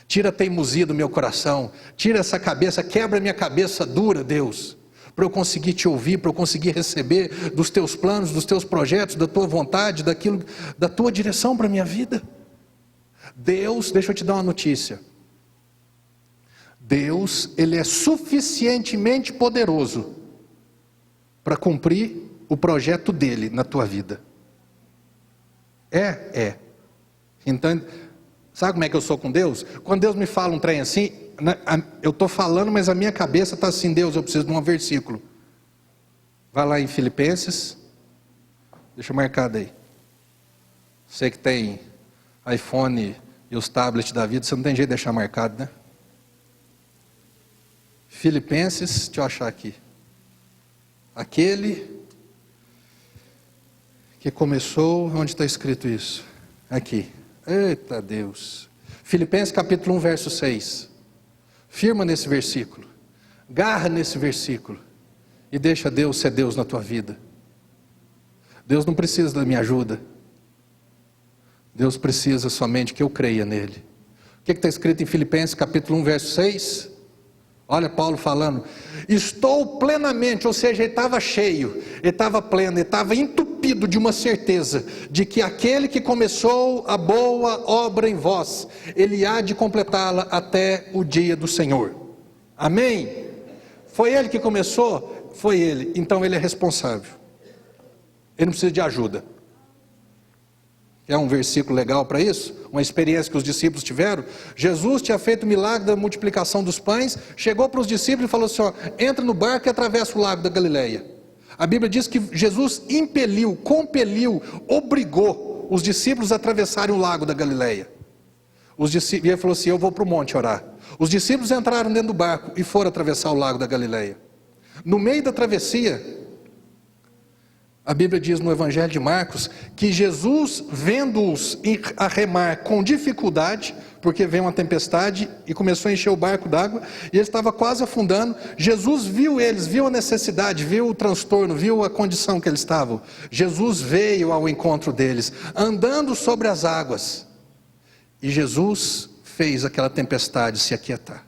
Speaker 2: Tira a teimosia do meu coração, tira essa cabeça, quebra a minha cabeça dura, Deus, para eu conseguir te ouvir, para eu conseguir receber dos teus planos, dos teus projetos, da tua vontade, daquilo, da tua direção para a minha vida. Deus, deixa eu te dar uma notícia. Deus, Ele é suficientemente poderoso para cumprir o projeto dEle na tua vida. Então, sabe como é que eu sou com Deus? Quando Deus me fala um trem assim, eu estou falando, mas a minha cabeça está assim: Deus, eu preciso de um versículo. Vai lá em Filipenses, deixa marcado aí. Você que tem iPhone e os tablets da vida, você não tem jeito de deixar marcado, né? Filipenses, deixa eu achar aqui. Aquele que começou, onde está escrito isso? Aqui. Eita Deus. Filipenses capítulo 1, verso 6. Firma nesse versículo. Garra nesse versículo. E deixa Deus ser Deus na tua vida. Deus não precisa da minha ajuda. Deus precisa somente que eu creia nele. O que está escrito em Filipenses capítulo 1, verso 6? Olha Paulo falando: estou plenamente, ou seja, ele estava cheio, ele estava pleno, ele estava entupido de uma certeza, de que aquele que começou a boa obra em vós, ele há de completá-la até o dia do Senhor. Amém? Foi ele que começou? Foi ele, então ele é responsável, ele não precisa de ajuda. É um versículo legal para isso? Uma experiência que os discípulos tiveram. Jesus tinha feito o milagre da multiplicação dos pães, chegou para os discípulos e falou assim: ó, entra no barco e atravessa o lago da Galileia. A Bíblia diz que Jesus impeliu, compeliu, obrigou os discípulos a atravessarem o lago da Galileia. E ele falou assim: eu vou para o monte orar. Os discípulos entraram dentro do barco e foram atravessar o lago da Galileia. No meio da travessia, a Bíblia diz no Evangelho de Marcos que Jesus, vendo-os a remar com dificuldade, porque veio uma tempestade e começou a encher o barco d'água, e ele estava quase afundando. Jesus viu eles, viu a necessidade, viu o transtorno, viu a condição que eles estavam. Jesus veio ao encontro deles, andando sobre as águas, e Jesus fez aquela tempestade se aquietar.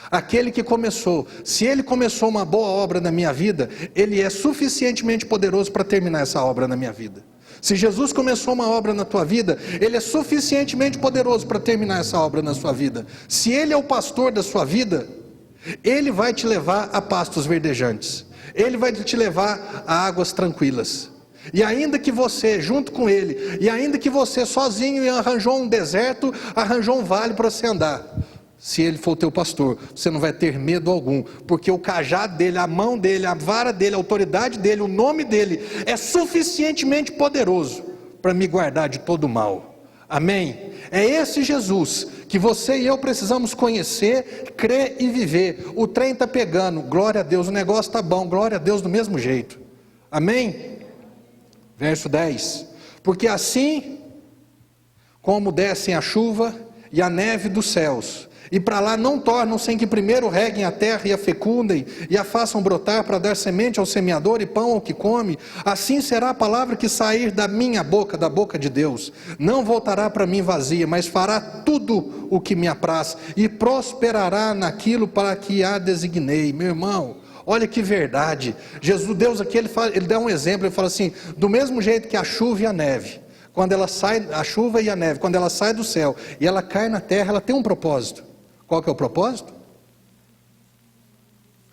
Speaker 2: Aquele que começou, se ele começou uma boa obra na minha vida, ele é suficientemente poderoso para terminar essa obra na minha vida. Se Jesus começou uma obra na tua vida, ele é suficientemente poderoso para terminar essa obra na sua vida. Se ele é o pastor da sua vida, ele vai te levar a pastos verdejantes, ele vai te levar a águas tranquilas. E ainda que você, junto com ele, e ainda que você sozinho arranjou um deserto, arranjou um vale para você andar, se ele for o teu pastor, você não vai ter medo algum, porque o cajado dele, a mão dele, a vara dele, a autoridade dele, o nome dele é suficientemente poderoso para me guardar de todo mal. Amém? É esse Jesus que você e eu precisamos conhecer, crer e viver. O trem está pegando, glória a Deus, o negócio está bom, glória a Deus do mesmo jeito. Amém? Verso 10: porque assim como descem a chuva e a neve dos céus, e para lá não tornam sem que primeiro reguem a terra e a fecundem, e a façam brotar para dar semente ao semeador e pão ao que come, assim será a palavra que sair da minha boca, da boca de Deus. Não voltará para mim vazia, mas fará tudo o que me apraz, e prosperará naquilo para que a designei. Meu irmão, olha que verdade. Jesus, Deus aqui, ele dá um exemplo, ele fala assim: do mesmo jeito que a chuva e a neve, quando ela sai, a chuva e a neve, quando ela sai do céu e ela cai na terra, ela tem um propósito. Qual que é o propósito?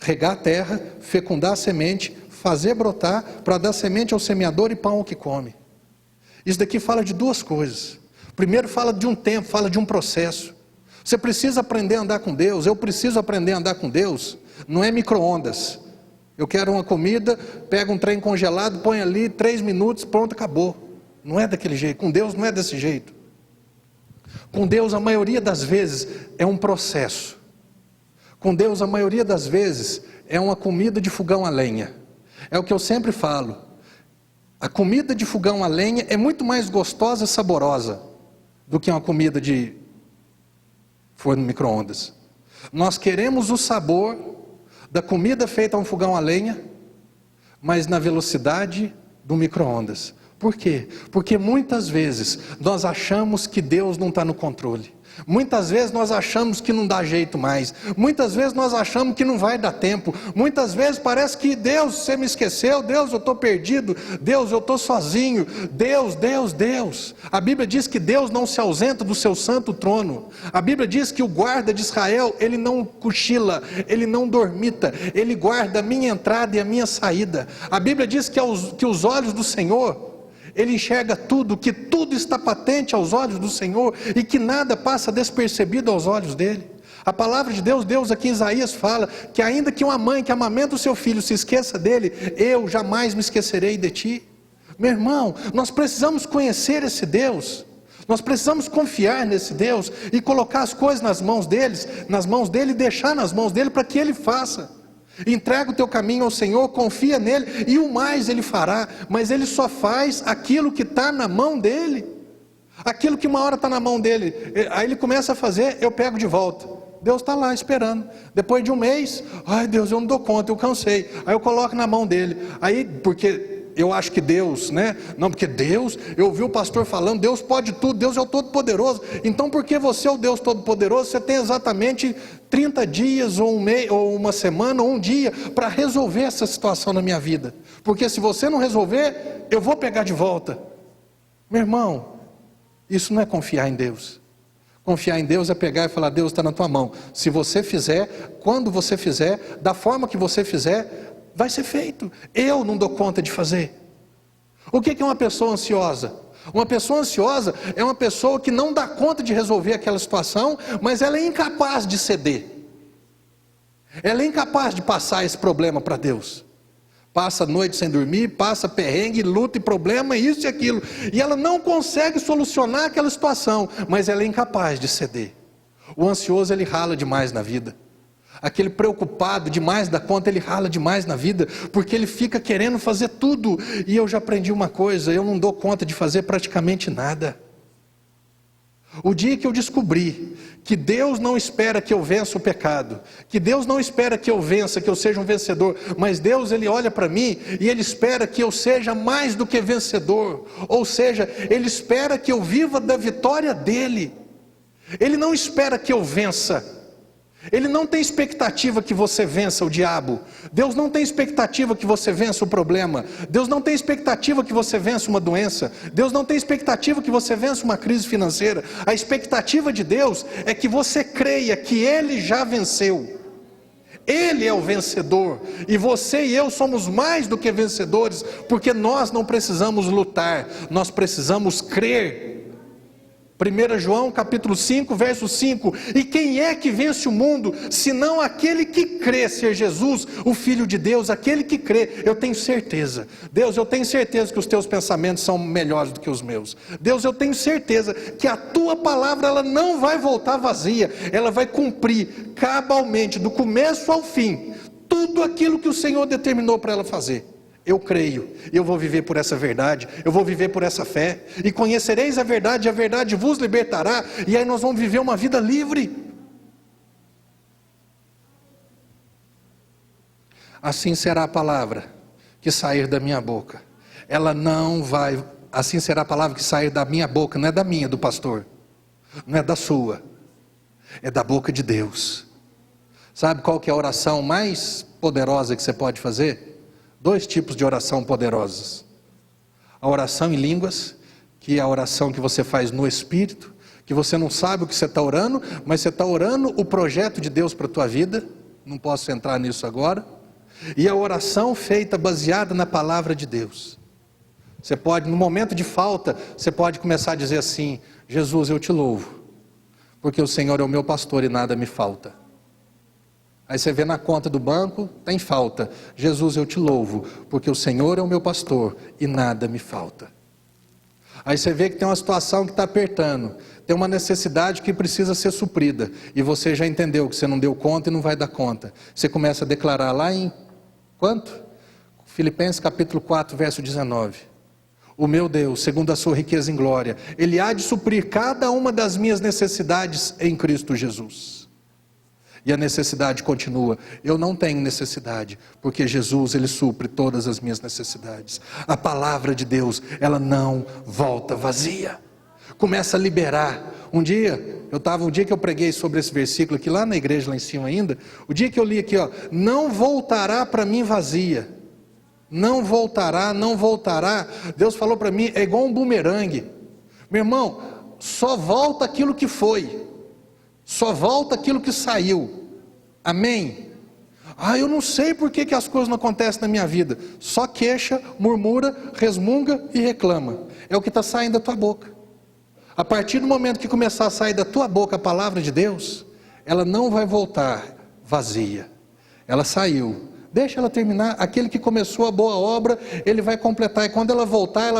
Speaker 2: Regar a terra, fecundar a semente, fazer brotar, para dar semente ao semeador e pão ao que come. Isso daqui fala de duas coisas. Primeiro fala de um tempo, fala de um processo. Você precisa aprender a andar com Deus, eu preciso aprender a andar com Deus. Não é micro-ondas. Eu quero uma comida, pego um trem congelado, põe ali 3 minutos, pronto, acabou. Não é daquele jeito, com Deus não é desse jeito. Com Deus, a maioria das vezes, é um processo. Com Deus, a maioria das vezes, é uma comida de fogão a lenha. É o que eu sempre falo. A comida de fogão a lenha é muito mais gostosa e saborosa do que uma comida de forno micro-ondas. Nós queremos o sabor da comida feita a um fogão a lenha, mas na velocidade do micro-ondas. Por quê? Porque muitas vezes nós achamos que Deus não está no controle. Muitas vezes nós achamos que não dá jeito mais. Muitas vezes nós achamos que não vai dar tempo. Muitas vezes parece que Deus, você me esqueceu. Deus, eu estou perdido. Deus, eu estou sozinho. Deus, Deus, Deus. A Bíblia diz que Deus não se ausenta do seu santo trono. A Bíblia diz que o guarda de Israel, ele não cochila, ele não dormita. Ele guarda a minha entrada e a minha saída. A Bíblia diz que os olhos do Senhor, Ele enxerga tudo, que tudo está patente aos olhos do Senhor e que nada passa despercebido aos olhos dele. A palavra de Deus, Deus aqui em Isaías fala que ainda que uma mãe que amamenta o seu filho se esqueça dele, eu jamais me esquecerei de ti. Meu irmão, nós precisamos conhecer esse Deus. Nós precisamos confiar nesse Deus e colocar as coisas nas mãos dele e deixar nas mãos dele para que ele faça. Entrega o teu caminho ao Senhor, confia nele e o mais ele fará, mas ele só faz aquilo que está na mão dele. Aquilo que uma hora está na mão dele, aí ele começa a fazer, eu pego de volta. Deus está lá esperando. Depois de um mês, ai Deus, eu não dou conta, eu cansei. Aí eu coloco na mão dele. Aí, porque eu acho que Deus, né? Não, porque Deus, eu ouvi o pastor falando, Deus pode tudo, Deus é o Todo-Poderoso. Então, porque você é o Deus Todo-Poderoso, você tem exatamente 30 dias, ou um mês, ou uma semana, ou um dia, para resolver essa situação na minha vida. Porque se você não resolver, eu vou pegar de volta. Meu irmão, isso não é confiar em Deus. Confiar em Deus é pegar e falar, Deus está na tua mão. Se você fizer, quando você fizer, da forma que você fizer, vai ser feito. Eu não dou conta de fazer. O que é uma pessoa ansiosa? Uma pessoa ansiosa é uma pessoa que não dá conta de resolver aquela situação, mas ela é incapaz de ceder. Ela é incapaz de passar esse problema para Deus. Passa a noite sem dormir, passa perrengue, luta e problema, isso e aquilo. E ela não consegue solucionar aquela situação, mas ela é incapaz de ceder. O ansioso, ele rala demais na vida. Aquele preocupado demais da conta, ele rala demais na vida, porque ele fica querendo fazer tudo. E eu já aprendi uma coisa, eu não dou conta de fazer praticamente nada. O dia que eu descobri que Deus não espera que eu vença o pecado, que Deus não espera que eu vença, que eu seja um vencedor, mas Deus, ele olha para mim e ele espera que eu seja mais do que vencedor, ou seja, ele espera que eu viva da vitória dele. Ele não espera que eu vença. Ele não tem expectativa que você vença o diabo. Deus não tem expectativa que você vença o problema. Deus não tem expectativa que você vença uma doença. Deus não tem expectativa que você vença uma crise financeira. A expectativa de Deus é que você creia que Ele já venceu. Ele é o vencedor. E você e eu somos mais do que vencedores, porque nós não precisamos lutar, nós precisamos crer. 1 João capítulo 5, verso 5, e quem é que vence o mundo, senão aquele que crê ser Jesus, o Filho de Deus, aquele que crê. Eu tenho certeza, Deus, eu tenho certeza que os teus pensamentos são melhores do que os meus. Deus, eu tenho certeza que a tua palavra, ela não vai voltar vazia, ela vai cumprir cabalmente, do começo ao fim, tudo aquilo que o Senhor determinou para ela fazer. Eu creio, eu vou viver por essa verdade, eu vou viver por essa fé, e conhecereis a verdade vos libertará, e aí nós vamos viver uma vida livre. Assim será a palavra que sair da minha boca, ela não vai, assim será a palavra que sair da minha boca, não é da minha, do pastor, não é da sua, é da boca de Deus. Sabe qual que é a oração mais poderosa que você pode fazer? 2 tipos de oração poderosas. A oração em línguas, que é a oração que você faz no Espírito, que você não sabe o que você está orando, mas você está orando o projeto de Deus para a tua vida. Não posso entrar nisso agora. E a oração feita baseada na palavra de Deus. Você pode, no momento de falta, você pode começar a dizer assim: Jesus, eu te louvo, porque o Senhor é o meu pastor e nada me falta. Aí você vê na conta do banco, tem falta. Jesus, eu te louvo, porque o Senhor é o meu pastor e nada me falta. Aí você vê que tem uma situação que está apertando, tem uma necessidade que precisa ser suprida, e você já entendeu que você não deu conta e não vai dar conta. Você começa a declarar lá em, quanto? Filipenses capítulo 4, verso 19. O meu Deus, segundo a sua riqueza em glória, Ele há de suprir cada uma das minhas necessidades em Cristo Jesus. E a necessidade continua. Eu não tenho necessidade, porque Jesus, Ele supre todas as minhas necessidades. A palavra de Deus, ela não volta vazia. Começa a liberar. Um dia que eu preguei sobre esse versículo aqui, lá na igreja, lá em cima ainda, o dia que eu li aqui, ó, não voltará para mim vazia. Não voltará, não voltará. Deus falou para mim, é igual um bumerangue. Meu irmão, só volta aquilo que foi. Só volta aquilo que saiu. Amém? Eu não sei por que as coisas não acontecem na minha vida. Só queixa, murmura, resmunga e reclama. É o que está saindo da tua boca. A partir do momento que começar a sair da tua boca a palavra de Deus, ela não vai voltar vazia. Ela saiu. Deixa ela terminar. Aquele que começou a boa obra, ele vai completar. E quando ela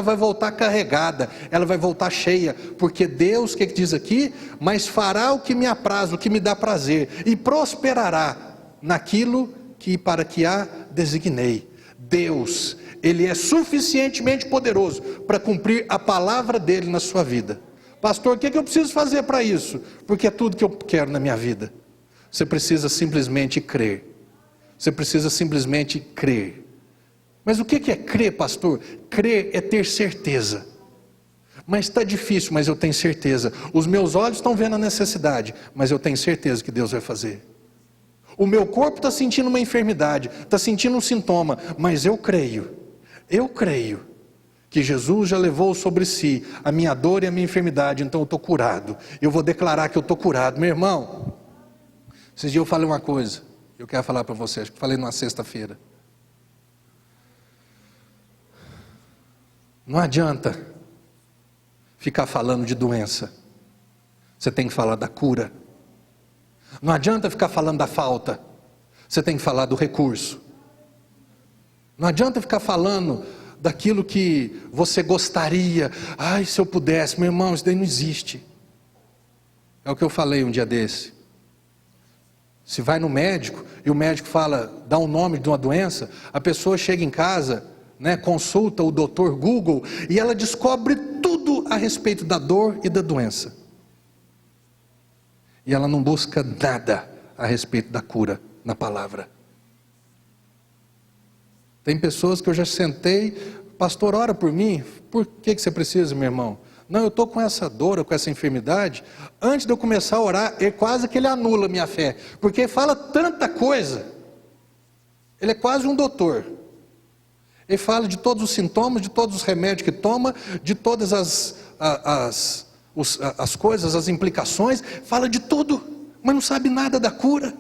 Speaker 2: vai voltar carregada. Ela vai voltar cheia. Porque Deus, o que diz aqui? Mas fará o que me apraz, o que me dá prazer. E prosperará naquilo que para que a designei. Deus, Ele é suficientemente poderoso para cumprir a palavra dEle na sua vida. Pastor, o que eu preciso fazer para isso? Porque é tudo que eu quero na minha vida. Você precisa simplesmente crer. Você precisa simplesmente crer. Mas o que é crer, pastor? Crer é ter certeza. Mas está difícil, mas eu tenho certeza. Os meus olhos estão vendo a necessidade, mas eu tenho certeza que Deus vai fazer. O meu corpo está sentindo uma enfermidade, está sentindo um sintoma, mas eu creio que Jesus já levou sobre si a minha dor e a minha enfermidade, então eu estou curado. Eu vou declarar que eu estou curado. Meu irmão, esses dias eu falei uma coisa, eu quero falar para vocês, acho que falei numa sexta-feira. Não adianta ficar falando de doença, você tem que falar da cura. Não adianta ficar falando da falta, você tem que falar do recurso. Não adianta ficar falando daquilo que você gostaria. Se eu pudesse, meu irmão, isso daí não existe. É o que eu falei um dia desse. Se vai no médico e o médico dá um nome de uma doença, a pessoa chega em casa, consulta o doutor Google e ela descobre tudo a respeito da dor e da doença. E ela não busca nada a respeito da cura na palavra. Tem pessoas que eu já sentei, pastor, ora por mim. Por que você precisa, meu irmão? Não, eu estou com essa dor, com essa enfermidade. Antes de eu começar a orar, quase que ele anula a minha fé. Porque ele fala tanta coisa. Ele é quase um doutor. Ele fala de todos os sintomas, de todos os remédios que toma, de todas as coisas, as implicações. Fala de tudo, mas não sabe nada da cura.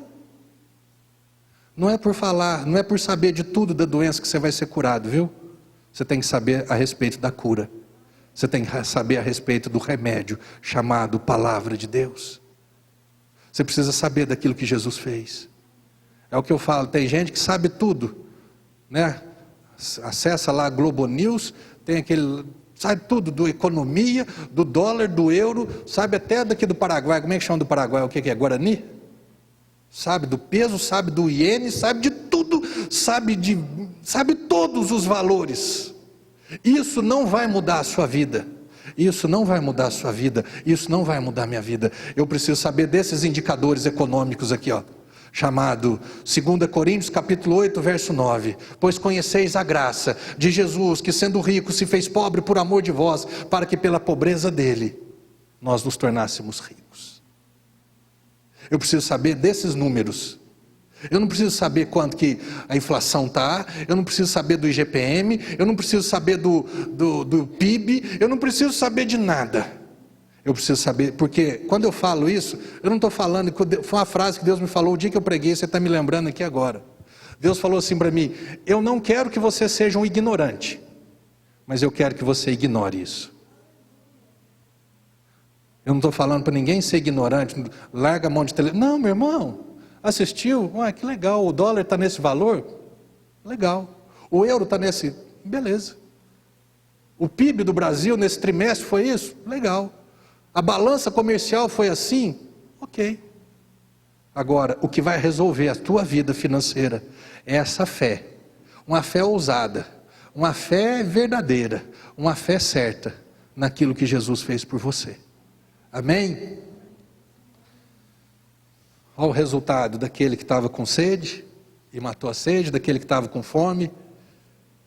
Speaker 2: Não é por falar, não é por saber de tudo da doença que você vai ser curado, viu? Você tem que saber a respeito da cura. Você tem que saber a respeito do remédio chamado Palavra de Deus. Você precisa saber daquilo que Jesus fez. É o que eu falo, tem gente que sabe tudo, Acessa lá a Globo News, tem sabe tudo do economia, do dólar, do euro, sabe até daqui do Paraguai. Como é que chama do Paraguai? O que é? Guarani? Sabe do peso, sabe do iene, sabe de tudo, sabe todos os valores. Isso não vai mudar a sua vida. Isso não vai mudar a sua vida. Isso não vai mudar a minha vida. Eu preciso saber desses indicadores econômicos aqui, chamado 2 Coríntios capítulo 8, verso 9. Pois conheceis a graça de Jesus, que sendo rico se fez pobre por amor de vós, para que pela pobreza dele nós nos tornássemos ricos. Eu preciso saber desses números. Eu não preciso saber quanto que a inflação está, eu não preciso saber do IGPM, eu não preciso saber do PIB, eu não preciso saber de nada. Eu preciso saber, porque quando eu falo isso, eu não estou falando, foi uma frase que Deus me falou o dia que eu preguei, você está me lembrando aqui agora. Deus falou assim para mim, eu não quero que você seja um ignorante, mas eu quero que você ignore isso. Eu não estou falando para ninguém ser ignorante, larga a mão de televisão. Não, meu irmão, assistiu? Que legal, o dólar está nesse valor? Legal. O euro está nesse? Beleza. O PIB do Brasil nesse trimestre foi isso? Legal. A balança comercial foi assim? Ok. Agora, o que vai resolver a tua vida financeira é essa fé. Uma fé ousada, uma fé verdadeira, uma fé certa naquilo que Jesus fez por você. Amém? Olha o resultado daquele que estava com sede e matou a sede, daquele que estava com fome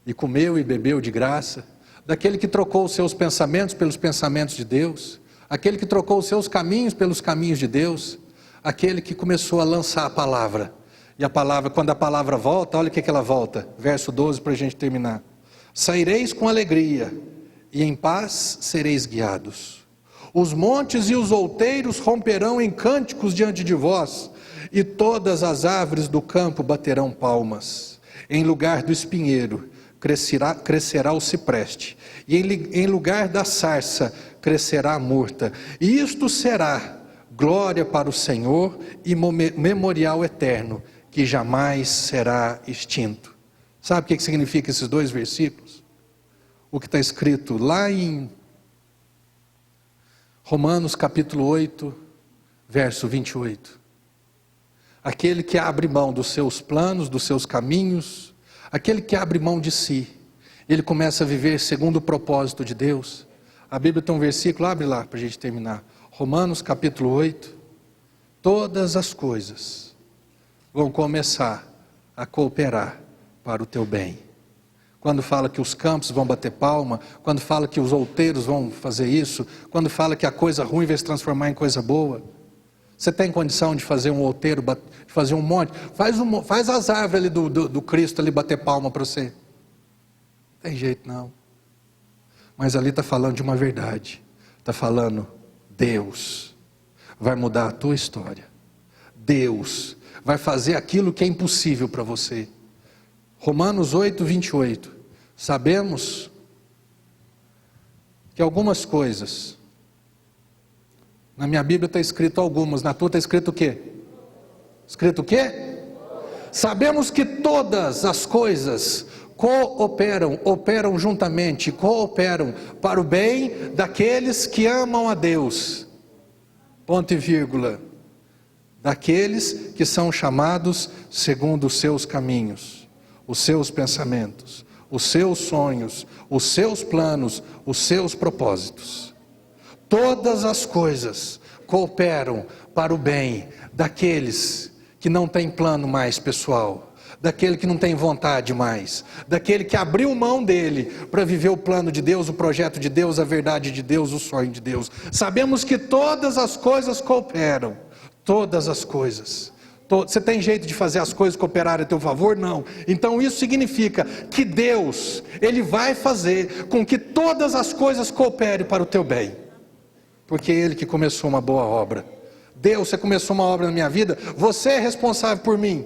Speaker 2: e comeu e bebeu de graça, daquele que trocou os seus pensamentos pelos pensamentos de Deus, aquele que trocou os seus caminhos pelos caminhos de Deus, aquele que começou a lançar a palavra. E a palavra, quando a palavra volta, olha o que ela volta. Verso 12 para a gente terminar. Saireis com alegria, e em paz sereis guiados. Os montes e os outeiros romperão em cânticos diante de vós, e todas as árvores do campo baterão palmas. Em lugar do espinheiro crescerá o cipreste, e em lugar da sarça crescerá a murta. E isto será glória para o Senhor e memorial eterno, que jamais será extinto. Sabe o que significa esses dois versículos? O que está escrito lá em Romanos capítulo 8, verso 28. Aquele que abre mão dos seus planos, dos seus caminhos, aquele que abre mão de si, ele começa a viver segundo o propósito de Deus. A Bíblia tem um versículo, abre lá para a gente terminar. Romanos capítulo 8. Todas as coisas vão começar a cooperar para o teu bem. Quando fala que os campos vão bater palma, quando fala que os outeiros vão fazer isso, quando fala que a coisa ruim vai se transformar em coisa boa. Você tem condição de fazer um outeiro, de fazer um monte? Faz as árvores ali do Cristo ali bater palma para você. Não tem jeito não. Mas ali está falando de uma verdade. Está falando, Deus vai mudar a tua história. Deus vai fazer aquilo que é impossível para você. Romanos 8, 28. Sabemos que algumas coisas, na minha Bíblia está escrito algumas, na tua está escrito o quê? Escrito o quê? Sabemos que todas as coisas operam juntamente, cooperam para o bem daqueles que amam a Deus. Ponto e vírgula. Daqueles que são chamados segundo os seus caminhos, os seus pensamentos, os seus sonhos, os seus planos, os seus propósitos. Todas as coisas cooperam para o bem daqueles que não têm plano mais pessoal, daquele que não tem vontade mais, daquele que abriu mão dele para viver o plano de Deus, o projeto de Deus, a verdade de Deus, o sonho de Deus. Sabemos que todas as coisas cooperam, todas as coisas. Você tem jeito de fazer as coisas cooperarem a teu favor? Não. Então isso significa que Deus, Ele vai fazer com que todas as coisas cooperem para o teu bem. Porque é Ele que começou uma boa obra. Deus, você começou uma obra na minha vida, você é responsável por mim.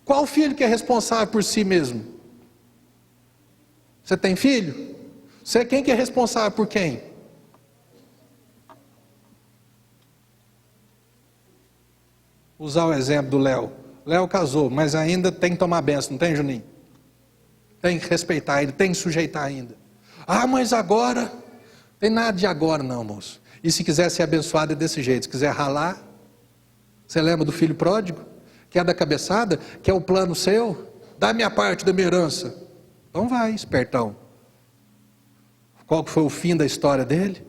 Speaker 2: Qual filho que é responsável por si mesmo? Você tem filho? Você quem que é responsável por quem? Usar o exemplo do Léo. Léo casou, mas ainda tem que tomar benção, não tem, Juninho? Tem que respeitar ele, tem que sujeitar ainda. Ah, mas agora... Tem nada de agora não, moço. E se quiser ser abençoado é desse jeito. Se quiser ralar, você lembra do filho pródigo? Quer da cabeçada? Quer o plano seu? Dá minha parte da minha herança. Então vai, espertão. Qual foi o fim da história dele?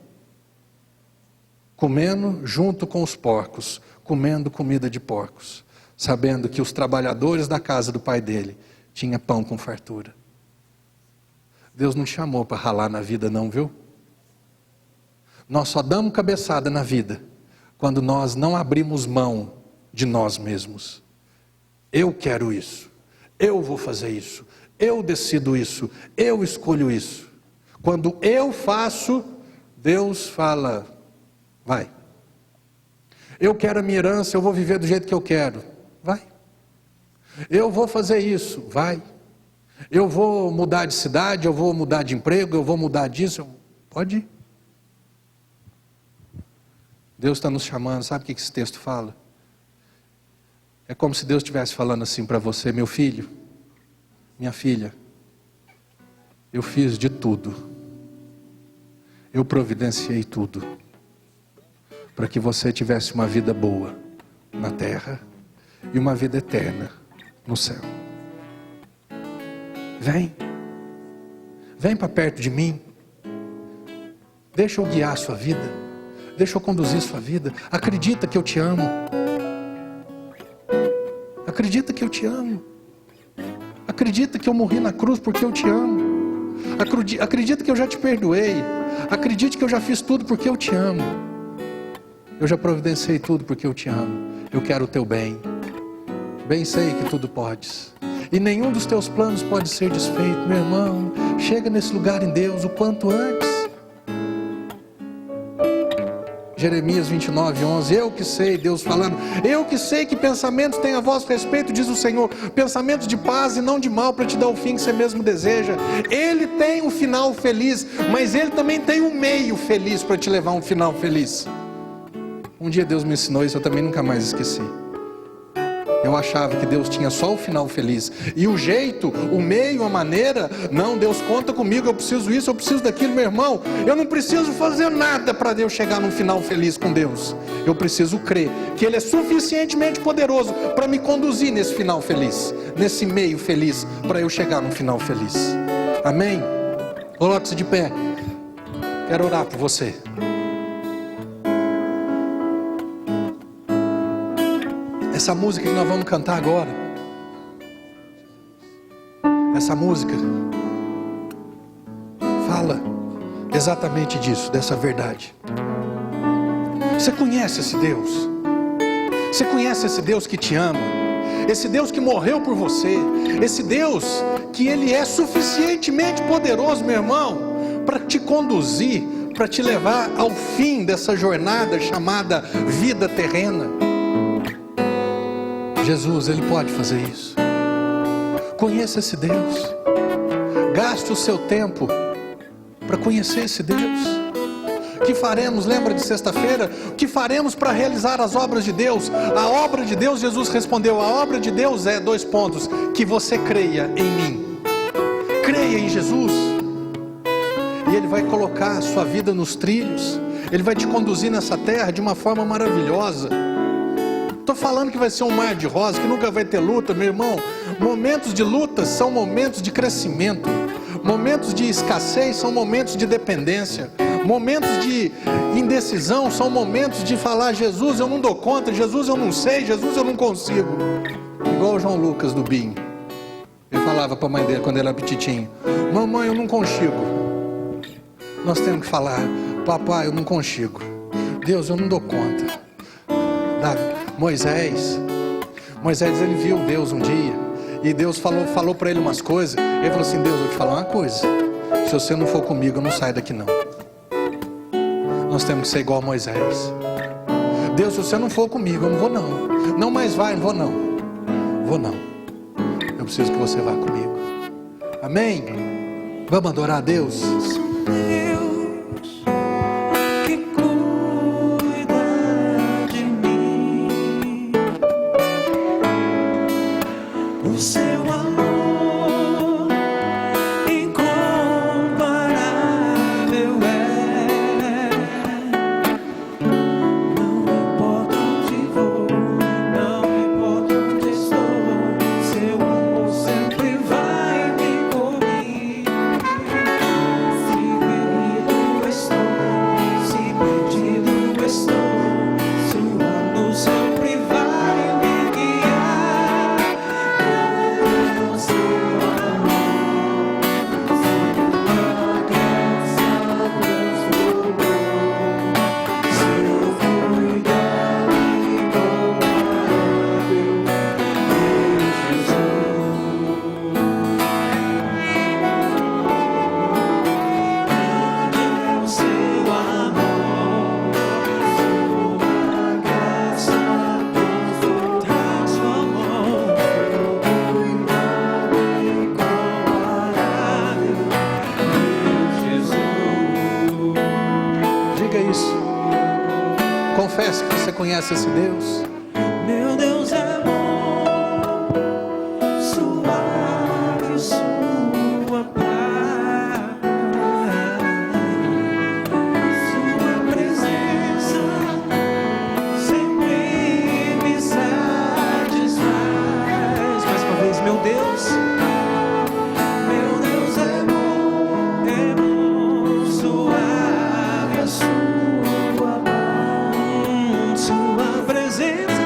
Speaker 2: Comendo junto com os porcos, comendo comida de porcos, sabendo que os trabalhadores da casa do pai dele tinham pão com fartura. Deus não te chamou para ralar na vida não, viu? Nós só damos cabeçada na vida quando nós não abrimos mão de nós mesmos. Eu quero isso, eu vou fazer isso, eu decido isso, eu escolho isso. Quando eu faço, Deus fala, vai. Eu quero a minha herança, eu vou viver do jeito que eu quero, vai. Eu vou fazer isso, vai. Eu vou mudar de cidade, eu vou mudar de emprego, eu vou mudar disso, pode ir. Deus está nos chamando, sabe o que esse texto fala? É como se Deus estivesse falando assim para você, meu filho, minha filha, eu fiz de tudo, eu providenciei tudo, para que você tivesse uma vida boa na terra e uma vida eterna no céu. Vem para perto de mim, deixa eu guiar a sua vida. Deixa eu conduzir sua vida. Acredita que eu te amo. Acredita que eu te amo. Acredita que eu morri na cruz porque eu te amo. Acredita que eu já te perdoei. Acredite que eu já fiz tudo porque eu te amo. Eu já providenciei tudo porque eu te amo. Eu quero o teu bem. Bem sei que tudo podes. E nenhum dos teus planos pode ser desfeito. Meu irmão, chega nesse lugar em Deus o quanto antes. Jeremias 29:11, eu que sei, Deus falando, eu que sei que pensamentos têm a vosso respeito, diz o Senhor, pensamentos de paz e não de mal, para te dar o fim que você mesmo deseja. Ele tem um final feliz, mas Ele também tem um meio feliz para te levar a um final feliz. Um dia Deus me ensinou isso, eu também nunca mais esqueci. Eu achava que Deus tinha só o final feliz, e o jeito, o meio, a maneira, não, Deus conta comigo, eu preciso isso, eu preciso daquilo. Meu irmão, eu não preciso fazer nada para Deus chegar num final feliz com Deus. Eu preciso crer que Ele é suficientemente poderoso para me conduzir nesse final feliz, nesse meio feliz, para eu chegar num final feliz. Amém? Coloque-se de pé. Quero orar por você. Essa música que nós vamos cantar agora, essa música fala exatamente disso, dessa verdade. Você conhece esse Deus? Você conhece esse Deus que te ama? Esse Deus que morreu por você? Esse Deus que Ele é suficientemente poderoso, meu irmão, para te conduzir, para te levar ao fim dessa jornada chamada vida terrena? Jesus, Ele pode fazer isso. Conheça esse Deus. Gaste o seu tempo para conhecer esse Deus. O que faremos, lembra de sexta-feira? O que faremos para realizar as obras de Deus? A obra de Deus, Jesus respondeu, a obra de Deus é, 2 pontos, que você creia em mim. Creia em Jesus. E Ele vai colocar a sua vida nos trilhos. Ele vai te conduzir nessa terra de uma forma maravilhosa. Estou falando que vai ser um mar de rosa, que nunca vai ter luta, meu irmão. Momentos de luta são momentos de crescimento. Momentos de escassez são momentos de dependência. Momentos de indecisão são momentos de falar, Jesus, eu não dou conta, Jesus, eu não sei, Jesus, eu não consigo. Igual o João Lucas do BIM. Ele falava para a mãe dele quando ele era petitinho, mamãe, eu não consigo. Nós temos que falar, papai, eu não consigo. Deus, eu não dou conta. Moisés, ele viu Deus um dia, e Deus falou para ele umas coisas. Ele falou assim, Deus, eu vou te falar uma coisa, se você não for comigo, eu não saio daqui não. Nós temos que ser igual a Moisés. Deus, se você não for comigo, eu não vou não. Não, mas vai, não vou não. Vou não. Eu preciso que você vá comigo. Amém? Vamos adorar a Deus? Confesse que você conhece esse Deus.
Speaker 1: Meu Deus é bom, suave sua paz, sua presença sempre me satisfaz. Mais uma vez, meu Deus é bom, suave a sua paz, sua presença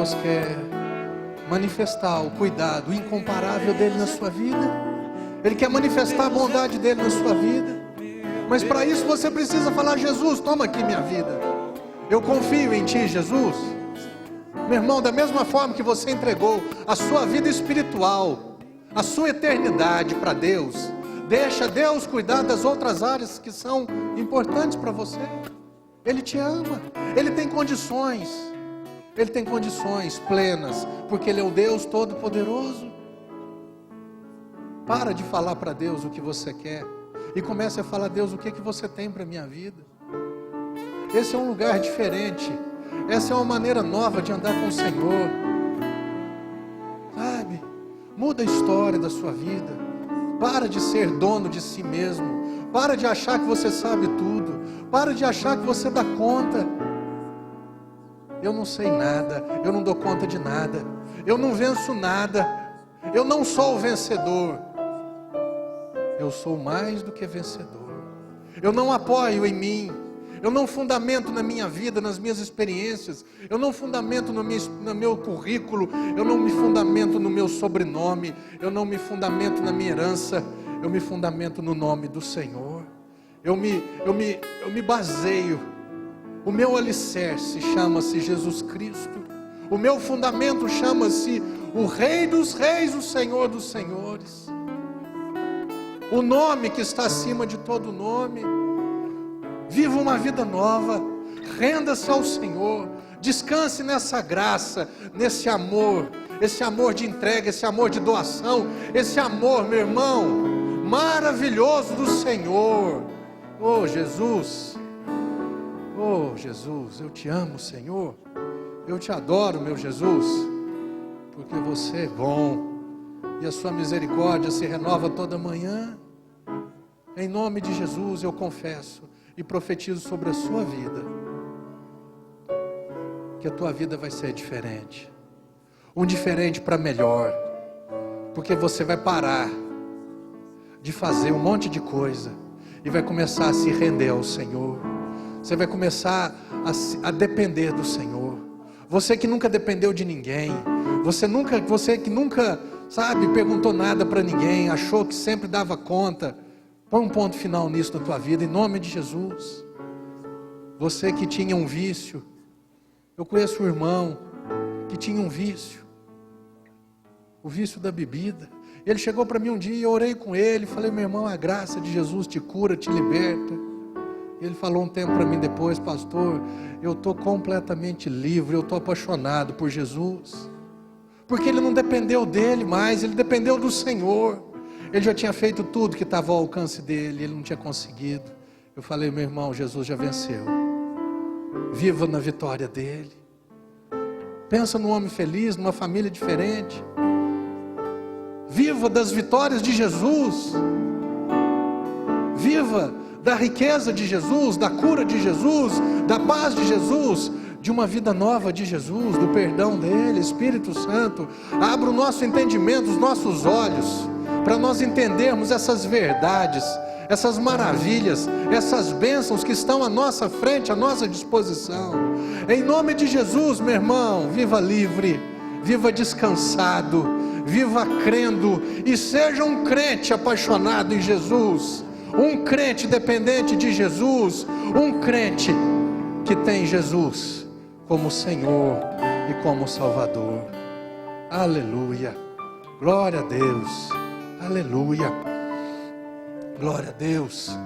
Speaker 2: Deus quer manifestar o cuidado incomparável dele na sua vida. Ele quer manifestar a bondade dele na sua vida. Mas para isso você precisa falar: Jesus, toma aqui minha vida. Eu confio em Ti, Jesus. Meu irmão, da mesma forma que você entregou a sua vida espiritual, a sua eternidade para Deus, deixa Deus cuidar das outras áreas que são importantes para você. Ele te ama, Ele tem condições plenas, porque Ele é o Deus Todo-Poderoso. Para de falar para Deus o que você quer e comece a falar: Deus, o que você tem para a minha vida? Esse é um lugar diferente, essa é uma maneira nova de andar com o Senhor, sabe? Muda a história da sua vida. Para de ser dono de si mesmo, para de achar que você sabe tudo, para de achar que você dá conta. Eu não sei nada, eu não dou conta de nada, eu não venço nada, eu não sou o vencedor. Eu sou mais do que vencedor. Eu não apoio em mim, eu não fundamento na minha vida, nas minhas experiências, eu não fundamento no meu currículo, eu não me fundamento no meu sobrenome, eu não me fundamento na minha herança, eu me fundamento no nome do Senhor. Eu me baseio, o meu alicerce chama-se Jesus Cristo, o meu fundamento chama-se o Rei dos Reis, o Senhor dos Senhores. O nome que está acima de todo nome. Viva uma vida nova, renda-se ao Senhor, descanse nessa graça, nesse amor, esse amor de entrega, esse amor de doação, esse amor, meu irmão, maravilhoso do Senhor. Oh Jesus, eu te amo, Senhor, eu te adoro, meu Jesus, porque você é bom e a sua misericórdia se renova toda manhã. Em nome de Jesus eu confesso e profetizo sobre a sua vida, que a tua vida vai ser diferente, um diferente para melhor, porque você vai parar de fazer um monte de coisa e vai começar a se render ao Senhor. Você vai começar a depender do Senhor. Você que nunca dependeu de ninguém, você que nunca, sabe, perguntou nada para ninguém, achou que sempre dava conta, põe um ponto final nisso na tua vida, em nome de Jesus. Você que tinha um vício, eu conheço um irmão que tinha um vício, o vício da bebida. Ele chegou para mim um dia, eu orei com ele, falei: meu irmão, a graça de Jesus te cura, te liberta. Ele falou um tempo para mim depois: pastor, eu estou completamente livre, eu estou apaixonado por Jesus, porque ele não dependeu dele mais, ele dependeu do Senhor. Ele já tinha feito tudo que estava ao alcance dele, ele não tinha conseguido. Eu falei: meu irmão, Jesus já venceu, viva na vitória dele. Pensa num homem feliz, numa família diferente. Viva das vitórias de Jesus, viva da riqueza de Jesus, da cura de Jesus, da paz de Jesus, de uma vida nova de Jesus, do perdão dele. Espírito Santo, abra o nosso entendimento, os nossos olhos, para nós entendermos essas verdades, essas maravilhas, essas bênçãos que estão à nossa frente, à nossa disposição. Em nome de Jesus, meu irmão, viva livre, viva descansado, viva crendo e seja um crente apaixonado em Jesus, um crente dependente de Jesus, um crente que tem Jesus como Senhor e como Salvador. Aleluia, glória a Deus, aleluia, glória a Deus,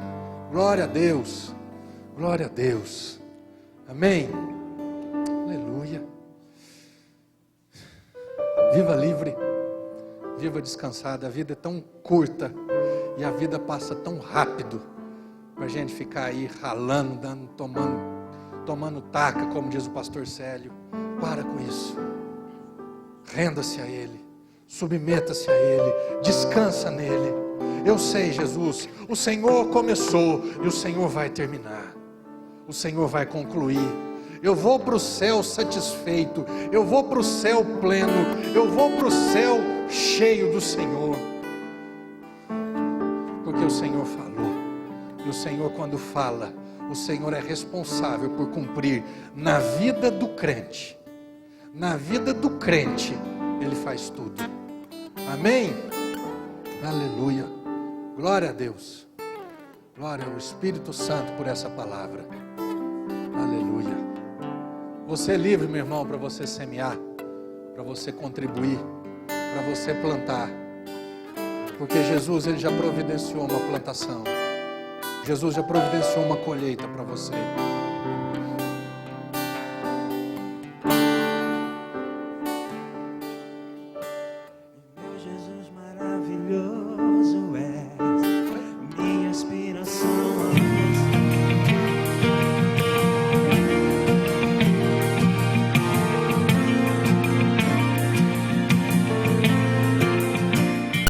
Speaker 2: glória a Deus, glória a Deus, amém, aleluia. Viva livre, viva descansado. A vida é tão curta e a vida passa tão rápido para a gente ficar aí ralando, tomando taca, como diz o pastor Célio. Para com isso, renda-se a Ele, submeta-se a Ele, descansa nele. Eu sei, Jesus, o Senhor começou e o Senhor vai terminar, o Senhor vai concluir. Eu vou para o céu satisfeito, eu vou para o céu pleno, eu vou para o céu cheio do Senhor, porque o Senhor falou. E o Senhor, quando fala, o Senhor é responsável por cumprir na vida do crente, Na vida do crente, Ele faz tudo. Amém? Aleluia. Glória a Deus. Glória ao Espírito Santo por essa palavra. Aleluia. Você é livre, meu irmão, para você semear, para você contribuir, para você plantar. Porque Jesus, Ele já providenciou uma plantação. Jesus já providenciou uma colheita para você.